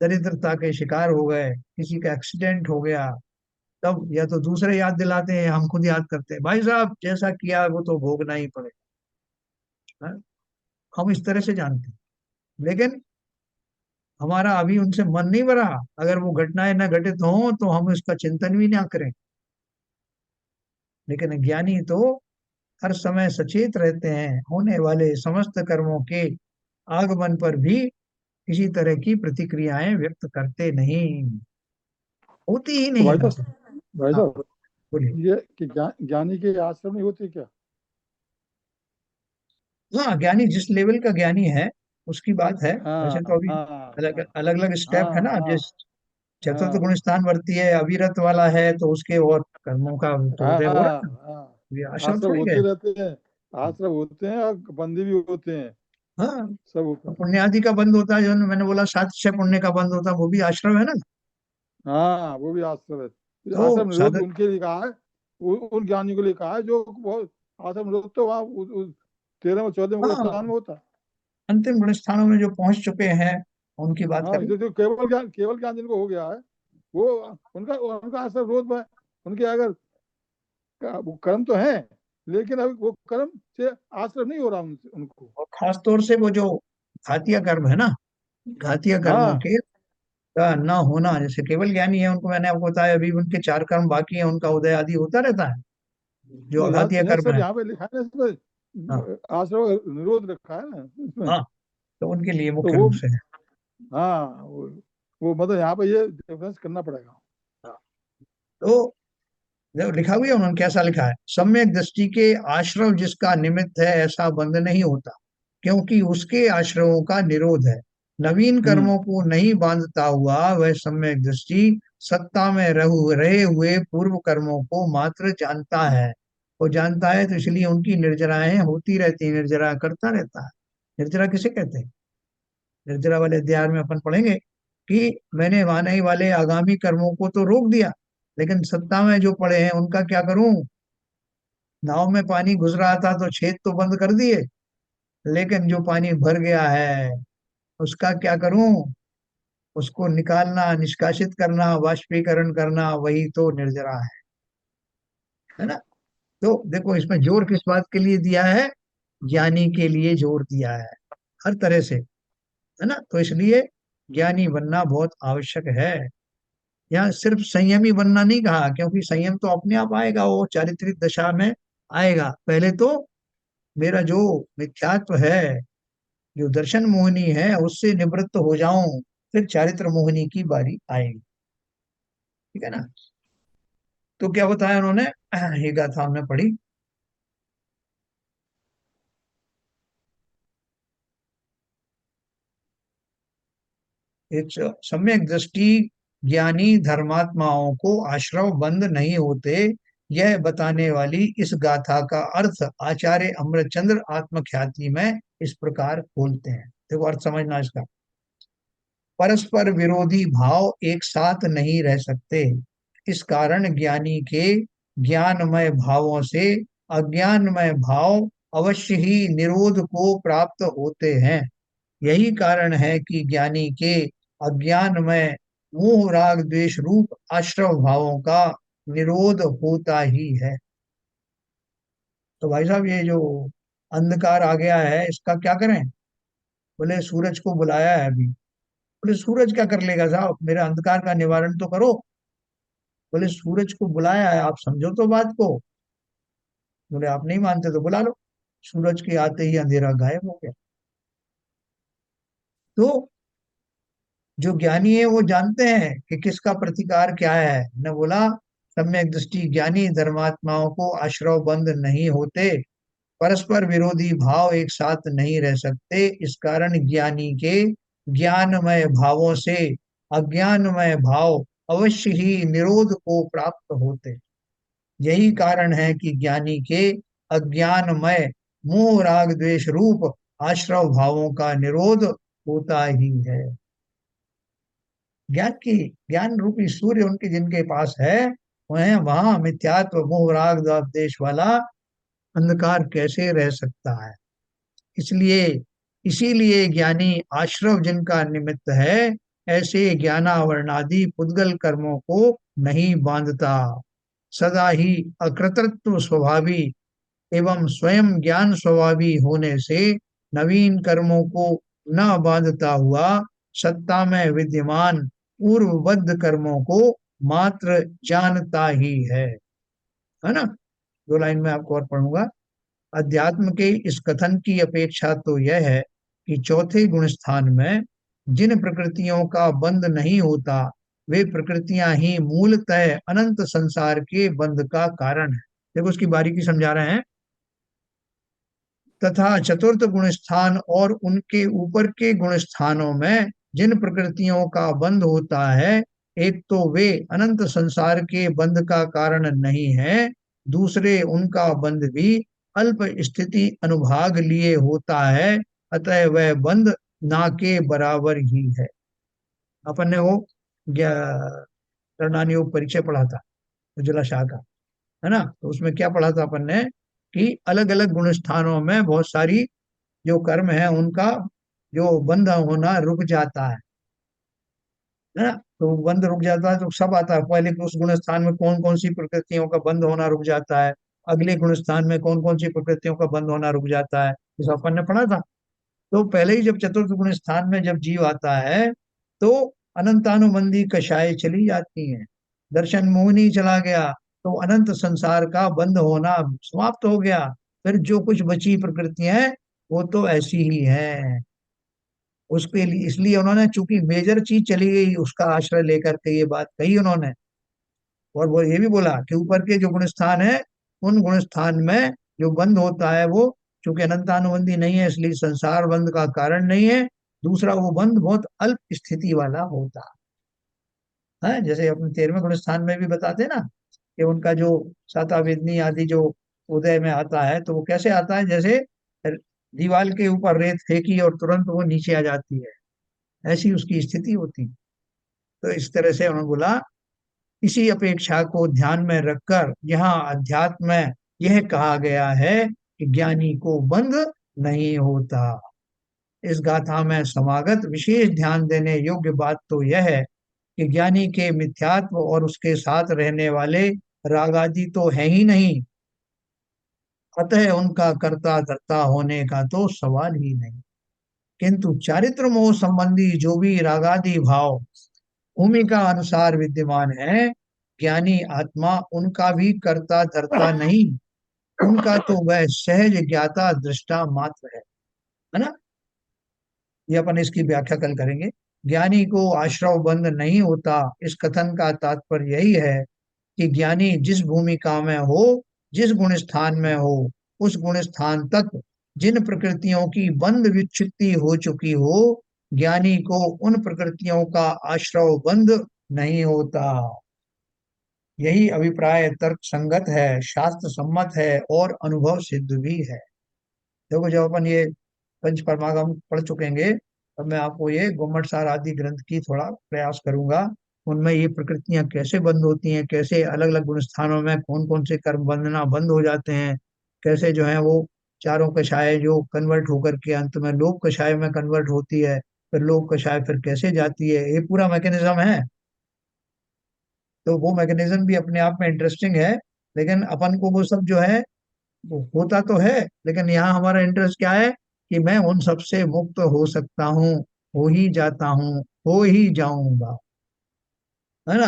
दरिद्रता के शिकार हो गए, किसी का एक्सीडेंट हो गया, तब या तो दूसरे याद दिलाते हैं, हम खुद याद करते हैं भाई साहब जैसा किया वो तो भोगना ही पड़ेगा। हाँ? हम इस तरह से जानते हैं, लेकिन हमारा अभी उनसे मन नहीं भरा। अगर वो घटनाएं न घटित हों तो हम इसका चिंतन भी ना करें। लेकिन ज्ञानी तो हर समय सचेत रहते हैं, होने वाले समस्त कर्मों के आगमन पर भी किसी तरह की प्रतिक्रियाएं व्यक्त करते नहीं, होती ही तो नहीं भाई है साहब, उनसे। भाई हाँ साहब, बोलिए। ये कि ज्ञानी के आश्रम नहीं होते क्या? हाँ ज्ञानी जिस लेवल का ज्ञानी है उसकी बात है। हाँ वैसे तो अभी हाँ अलग हाँ अलग अलग स्टेप है हाँ ना। हाँ जिस चतुर्थ हाँ गुण स्थान वर्ती है, अविरत वाला है, तो उसके और कर्मों का तो हाँ उदय हो रहा है। हाँ। ये आश्रम आश्रम थोड़ी होते गए। रहते हैं, आश्रम होते हैं और बंदी भी होते हैं, हाँ सब तो होता है। पुण्यादि का बंद होता है, जो मैंने बोला 7 6 पुण्य का बंद होता है, वो भी आश्रम है ना। हाँ, वो भी आश्रम है। तो तो आश्रम निरोध साधक उनके लिए कहा है, उन ज्ञानियों के लिए कहा है जो बहुत, आश्रम निरोध तो वहाँ 13 और 14 गुण स्थान हाँ में होता है। अंतिम गुण स्थानों में जो पहुंच चुके हैं उनकी बात हाँ, करें। जो जो केवल ज्ञान जिनको हो गया है, वो उनका उनका आश्रम निरोध में, उनके अगर वो कर्म तो है, लेकिन अभी वो कर्म से आश्रम नहीं हो रहा उनको। और खास तौर से वो जो घातीय कर्म है ना, घातीय कर्मों हाँ, के का न होना, जैसे केवल ज्ञानी है उनको मैंने आपको बताया अभी उनके 4 कर्म बाकी है, उनका उदय आदि होता रहता है। जो तो अघातीय यहाँ कर्म सब है, यहाँ पे लिखा है ना हाँ इसमें, आश्रम निरोध रखा है ना इसमें। हाँ, तो उनके लिए तो मुख्य वो, रूप से है। हाँ, वो मतलब यहाँ पे ये डिफरेंस करना पड़ेगा। हाँ, तो देखो लिखा हुआ है उन्होंने कैसा लिखा है, सम्यक दृष्टि के आश्रव जिसका निमित्त है ऐसा बंध नहीं होता, क्योंकि उसके आश्रवों का निरोध है। नवीन हम्म। कर्मों को नहीं बांधता हुआ वह सम्यक दृष्टि सत्ता में रहे हुए पूर्व कर्मों को मात्र जानता है। वो जानता है तो इसलिए उनकी निर्जराएं होती रहती है, निर्जरा करता रहता है। निर्जरा किसे कहते हैं? निर्जरा वाले अध्याय में अपन पढ़ेंगे कि मैंने वानई वाले आगामी कर्मों को तो रोक दिया, लेकिन सत्ता में जो पड़े हैं उनका क्या करूं? नाव में पानी घुस रहा था तो छेद तो बंद कर दिए, लेकिन जो पानी भर गया है उसका क्या करूं? उसको निकालना, निष्कासित करना, वाष्पीकरण करना, वही तो निर्जरा है ना। तो देखो इसमें जोर किस बात के लिए दिया है? ज्ञानी के लिए जोर दिया है हर तरह से, है ना। तो इसलिए ज्ञानी बनना बहुत आवश्यक है। यहाँ सिर्फ संयमी बनना नहीं कहा, क्योंकि संयम तो अपने आप आएगा, वो चारित्रिक दशा में आएगा। पहले तो मेरा जो मिथ्यात्व है, जो दर्शन मोहिनी है, उससे निवृत्त हो जाऊं, फिर चारित्र मोहिनी की बारी आएगी। ठीक है ना। तो क्या बताया उन्होंने, ये गाथा हमने पढ़ी। एक सम्यक दृष्टि ज्ञानी धर्मात्माओं को आश्रव बंद नहीं होते, यह बताने वाली इस गाथा का अर्थ आचार्य अमृतचंद्र आत्मख्याति में इस प्रकार खोलते हैं। देखो अर्थ समझना इसका। परस्पर विरोधी भाव एक साथ नहीं रह सकते, इस कारण ज्ञानी के ज्ञानमय भावों से अज्ञानमय भाव अवश्य ही निरोध को प्राप्त होते हैं। यही कारण है कि ज्ञानी के अज्ञानमय मोह राग द्वेष रूप आश्रव भावों का निरोध होता ही है। तो भाई साहब, ये जो अंधकार आ गया है, इसका क्या करें? बोले सूरज को बुलाया है अभी। बोले सूरज क्या कर लेगा साहब, मेरे अंधकार का निवारण तो करो। बोले सूरज को बुलाया है, आप समझो तो बात को। बोले आप नहीं मानते तो बुला लो। सूरज के आते ही अंधेरा गायब हो गया। तो जो ज्ञानी है वो जानते हैं कि किसका प्रतिकार क्या है। ने बोला सम्यक दृष्टि ज्ञानी धर्मात्माओं को आश्रव बंद नहीं होते, परस्पर विरोधी भाव एक साथ नहीं रह सकते, इस कारण ज्ञानी के ज्ञानमय भावों से अज्ञानमय भाव अवश्य ही निरोध को प्राप्त होते। यही कारण है कि ज्ञानी के अज्ञानमय मोह राग द्वेष रूप आश्रव भावों का निरोध होता ही है। ज्ञान की ज्ञान रूपी सूर्य उनके जिनके पास है, वह वहां मिथ्यात्व मोह राग द्वेष वाला अंधकार कैसे रह सकता है। इसलिए इसीलिए ज्ञानी आश्रव जिनका निमित्त है, ऐसे ज्ञानावरणादि पुद्गल कर्मों को नहीं बांधता, सदा ही अकृतृत्व स्वभावी एवं स्वयं ज्ञान स्वभावी होने से नवीन कर्मों को न बांधता हुआ सत्ता में विद्यमान पूर्वबद्ध कर्मों को मात्र जानता ही है ना। दो लाइन में आपको और पढ़ूंगा। अध्यात्म के इस कथन की अपेक्षा तो यह है कि चौथे गुण स्थान में जिन प्रकृतियों का बंध नहीं होता, वे प्रकृतियां ही मूलतः अनंत संसार के बंध का कारण है। देखो उसकी बारीकी समझा रहे हैं। तथा चतुर्थ गुण स्थान और उनके ऊपर के गुण स्थानों में जिन प्रकृतियों का बंध होता है, एक तो वे अनंत संसार के बंध का कारण नहीं है, दूसरे उनका बंध भी अल्प स्थिति अनुभाग लिए होता है, अतः वह बंध ना के बराबर ही है। अपन ने वो योग परिचय पढ़ा था उज्ज्वला शाह का, है ना। तो उसमें क्या पढ़ा था अपन ने कि अलग अलग गुण स्थानों में बहुत सारी जो कर्म है उनका जो बंध होना रुक जाता है ना। तो बंध रुक जाता है तो सब आता है, पहले उस गुण स्थान में कौन कौन सी प्रकृतियों का बंध होना रुक जाता है, अगले गुण स्थान में कौन कौन सी प्रकृतियों का बंध होना रुक जाता है, इस अपन ने पढ़ा था। तो पहले ही जब चतुर्थ गुण स्थान में जब जीव आता है, तो अनंतानुबंधी कषाय चली जाती हैं, दर्शन मोहिनी चला गया, तो अनंत संसार का बंध होना समाप्त हो गया। फिर जो कुछ बची प्रकृतियां हैं वो तो ऐसी ही है। उसके लिए इसलिए उन्होंने, चूंकि मेजर चीज चली गई, उसका आश्रय लेकर के ये बात कही उन्होंने। और वो ये भी बोला कि ऊपर के जो गुण स्थान है, उन गुण स्थान में जो बंद होता है वो चूंकि अनंतानुबंधी नहीं है, इसलिए संसार बंद का कारण नहीं है। दूसरा, वो बंद बहुत अल्प स्थिति वाला होता है। जैसे अपने 13वें गुण स्थान में भी बताते हैं ना कि उनका जो सातावेदनी आदि जो उदय में आता है, तो वो कैसे आता है, जैसे दीवार के ऊपर रेत फेंकी और तुरंत वो नीचे आ जाती है, ऐसी उसकी स्थिति होती। तो इस तरह से उन्होंने बोला, इसी अपेक्षा को ध्यान में रखकर यहाँ अध्यात्म में यह कहा गया है कि ज्ञानी को बंध नहीं होता। इस गाथा में समागत विशेष ध्यान देने योग्य बात तो यह है कि ज्ञानी के मिथ्यात्व और उसके साथ रहने वाले राग आदि तो है ही नहीं, अतः उनका कर्ता धर्ता होने का तो सवाल ही नहीं। किंतु चारित्र मोह संबंधी जो भी रागादि भाव भूमिका अनुसार विद्यमान है, ज्ञानी आत्मा उनका भी कर्ता धर्ता नहीं, उनका तो वह सहज ज्ञाता दृष्टा मात्र है ना। ये अपन इसकी व्याख्या कल करेंगे। ज्ञानी को आश्रव बंध नहीं होता, इस कथन का तात्पर्य यही है कि ज्ञानी जिस भूमिका में हो, जिस गुण स्थान में हो, उस गुण स्थान तक जिन प्रकृतियों की बंध विच्छित्ति हो चुकी हो, ज्ञानी को उन प्रकृतियों का आश्रव बंध नहीं होता। यही अभिप्राय तर्क संगत है, शास्त्र सम्मत है और अनुभव सिद्ध भी है। देखो जब अपन ये पंच परमागम पढ़ चुकेंगे, तब मैं आपको ये गुम्मटसार आदि ग्रंथ की थोड़ा प्रयास करूंगा। उनमें ये प्रकृतियां कैसे बंद होती हैं, कैसे अलग अलग गुण स्थानों में कौन कौन से कर्म बंधना बंद हो जाते हैं, कैसे जो है वो चारों कषाय जो कन्वर्ट होकर के अंत में लोक कषाय में कन्वर्ट होती है, फिर लोक कषाय फिर कैसे जाती है, ये पूरा मैकेनिज्म है। तो वो मैकेनिज्म भी अपने आप में इंटरेस्टिंग है। लेकिन अपन को वो सब जो है वो होता तो है, लेकिन यहाँ हमारा इंटरेस्ट क्या है कि मैं उन सब से मुक्त हो सकता हूँ, हो ही जाता हूँ, हो ही जाऊंगा, है ना।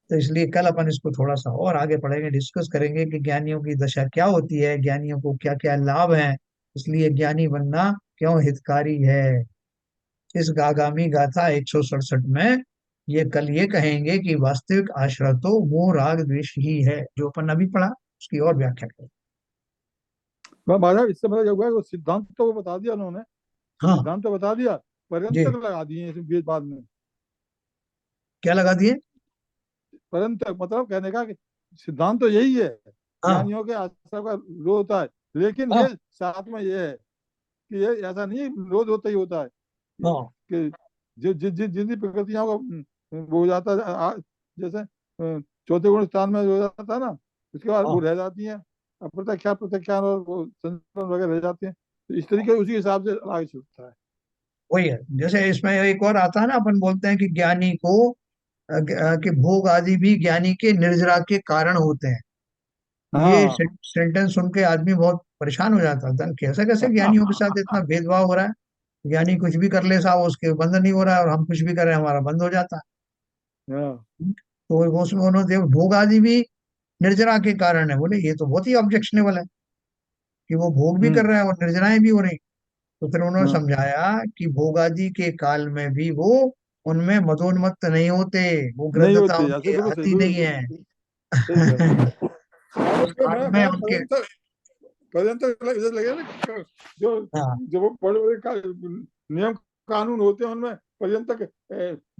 तो इसलिए कल अपन इसको थोड़ा सा और आगे पढ़ेंगे, डिस्कस करेंगे कि ज्ञानियों की दशा क्या होती है, ज्ञानियों को क्या क्या लाभ है, इसलिए ज्ञानी बनना क्यों हितकारी है। इस आगामी गाथा 167 में ये कल ये कहेंगे कि वास्तविक आश्रय तो मोह राग द्वेष ही है, जो अपन अभी पढ़ा उसकी और व्याख्या करें। महाराज इससे मतलब ये हुआ है, वो सिद्धांत तो वो बता दिया उन्होंने, हाँ सिद्धांत तो बता दिया, जी। पर्यंतक लगा दिए इस बीच बाद में। क्या लगा दिए? पर्यंतक मतलब कहने का कि सिद्धांत तो यही है, हाँ ज्ञानियों के आश्रय का विरोध होता है, लेकिन हाँ ये साथ में ये है कि ये ऐसा नहीं है विरोध होता ही होता है हाँ कि जितनी प्रकृतियों को वो हो जाता है जैसे चौथे गुण स्थान में हो जाता है ना, उसके बाद वो हाँ रह जाती है अप्रत्याख्यान प्रत्याख्यान और वो संचरण वगैरह रह जाते हैं, तो इस तरीके उसी हिसाब से आगे चलता है। वही है। जैसे इसमें एक और आता है ना, अपन बोलते हैं कि ज्ञानी को कि भोग आदि भी ज्ञानी के निर्जरा के कारण होते हैं। ये हाँ सेंटेंस सुन के आदमी बहुत परेशान हो जाता है, कैसे कैसे ज्ञानियों के साथ इतना भेदभाव हो रहा है। ज्ञानी कुछ भी कर ले साहब उसके बंद नहीं हो रहा है, और हम कुछ भी कर रहे हैं हमारा बंद हो जाता हाँ है। तो वो उसमें उन्होंने देखो भोग आदि भी निर्जरा के कारण है, बोले ये तो बहुत ही ऑब्जेक्शनेबल है कि वो भोग भी कर हम्म रहे हैं और निर्जराएं भी हो रही। तो फिर उन्होंने हाँ समझाया कि भोगादि के काल में भी वो उनमें मदोन्मत्त नहीं होते, वो नहीं ग्रंथता होते, ऐसे उनके बिल्कुल सही आती नहीं बिल्कुल है। सही कह रहे हैं। हाँ, उस उसको काल में मैं उनके पर्यंतक इधर लगे ना जो हाँ जो वो बड़े बड़े नियम कानून होते हैं उनमें पर्यंतक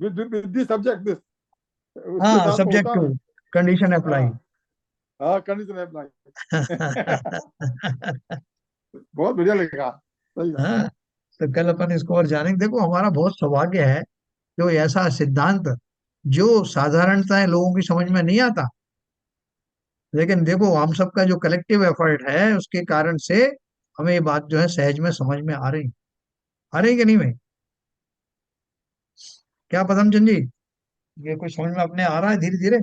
विधि सब्जेक्ट उसके हाँ साथ में सब्जेक्ट होता टू है। कंडीशन हाँ अप्लाई। हाँ कंडीशन अप्लाई। बहुत बढ़िया लगा, सही बात। हाँ तो कल अपन इसको और जानेंगे। देखो हमारा बहुत सौभाग्य है जो ऐसा सिद्धांत जो साधारणतः लोगों की समझ में नहीं आता, लेकिन देखो हम सबका जो कलेक्टिव एफर्ट है उसके कारण से हमें ये बात जो है सहज में समझ में आ रही कि नहीं भाई? क्या पदमचंद जी, ये कुछ समझ में अपने आ रहा है धीरे धीरे?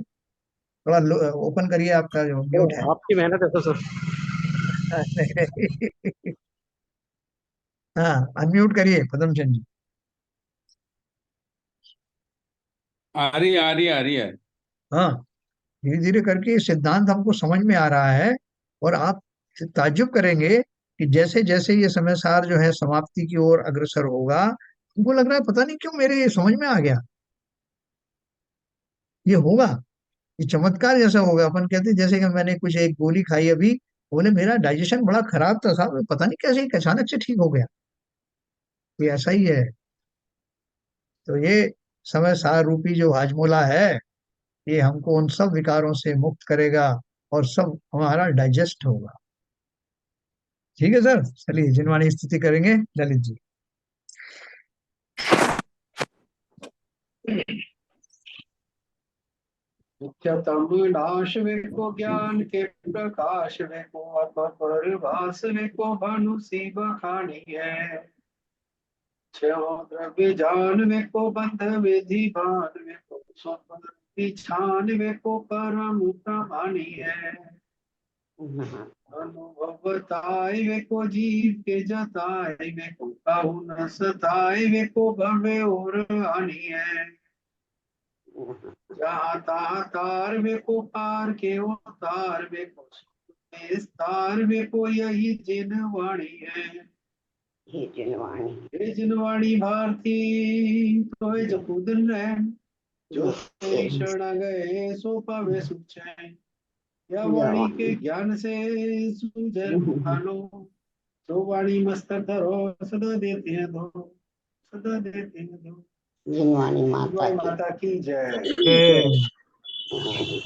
थोड़ा ओपन करिए आपका जो म्यूट है। आपकी मेहनत है तो सर। हाँ अनम्यूट करिए पदमचंद जी। आ रही है। हाँ धीरे धीरे करके ये सिद्धांत हमको समझ में आ रहा है, और आप ताज्जुब करेंगे कि जैसे जैसे ये समय सार जो है समाप्ति की ओर अग्रसर होगा, हमको लग रहा है पता नहीं क्यों मेरे ये समझ में आ गया। ये होगा, ये चमत्कार जैसा होगा। अपन कहते हैं जैसे कि मैंने कुछ एक गोली खाई अभी, बोले मेरा डाइजेशन बड़ा खराब था साहब, पता नहीं कैसे ही अचानक से ठीक हो गया। ये ऐसा ही है। तो ये समय सार रूपी जो हाजमोला है, ये हमको उन सब विकारों से मुक्त करेगा और सब हमारा डाइजेस्ट होगा। ठीक है सर, चलिए जिनवाणी स्तुति करेंगे ललित जी। नित्यतम नाश में को ज्ञान के प्रकाश में को अपरिभाष में को भानुसी बखानी है। द्रव्य जान में को बंध विधि भान में को स्वप्न छान में को परम प्रमाणी है। अनुभव बताए वे को जीव के जताए वे को काहू न सताए वे को भवे और हानि है। जहाँ तहाँ तार वे को पार के उतार वे को तार वे को यही जिन वाणी है। हे जिनवाणी भारती तो जो खुदन रहे जो तेरी शरण गए सो पावे सुख चैन। या वाणी के ज्ञान से सूझे मुखालो तो वाणी मस्तक धरो सदा देते हैं दो सदा देते हैं दो। जिनवाणी माता माता की जय। जय।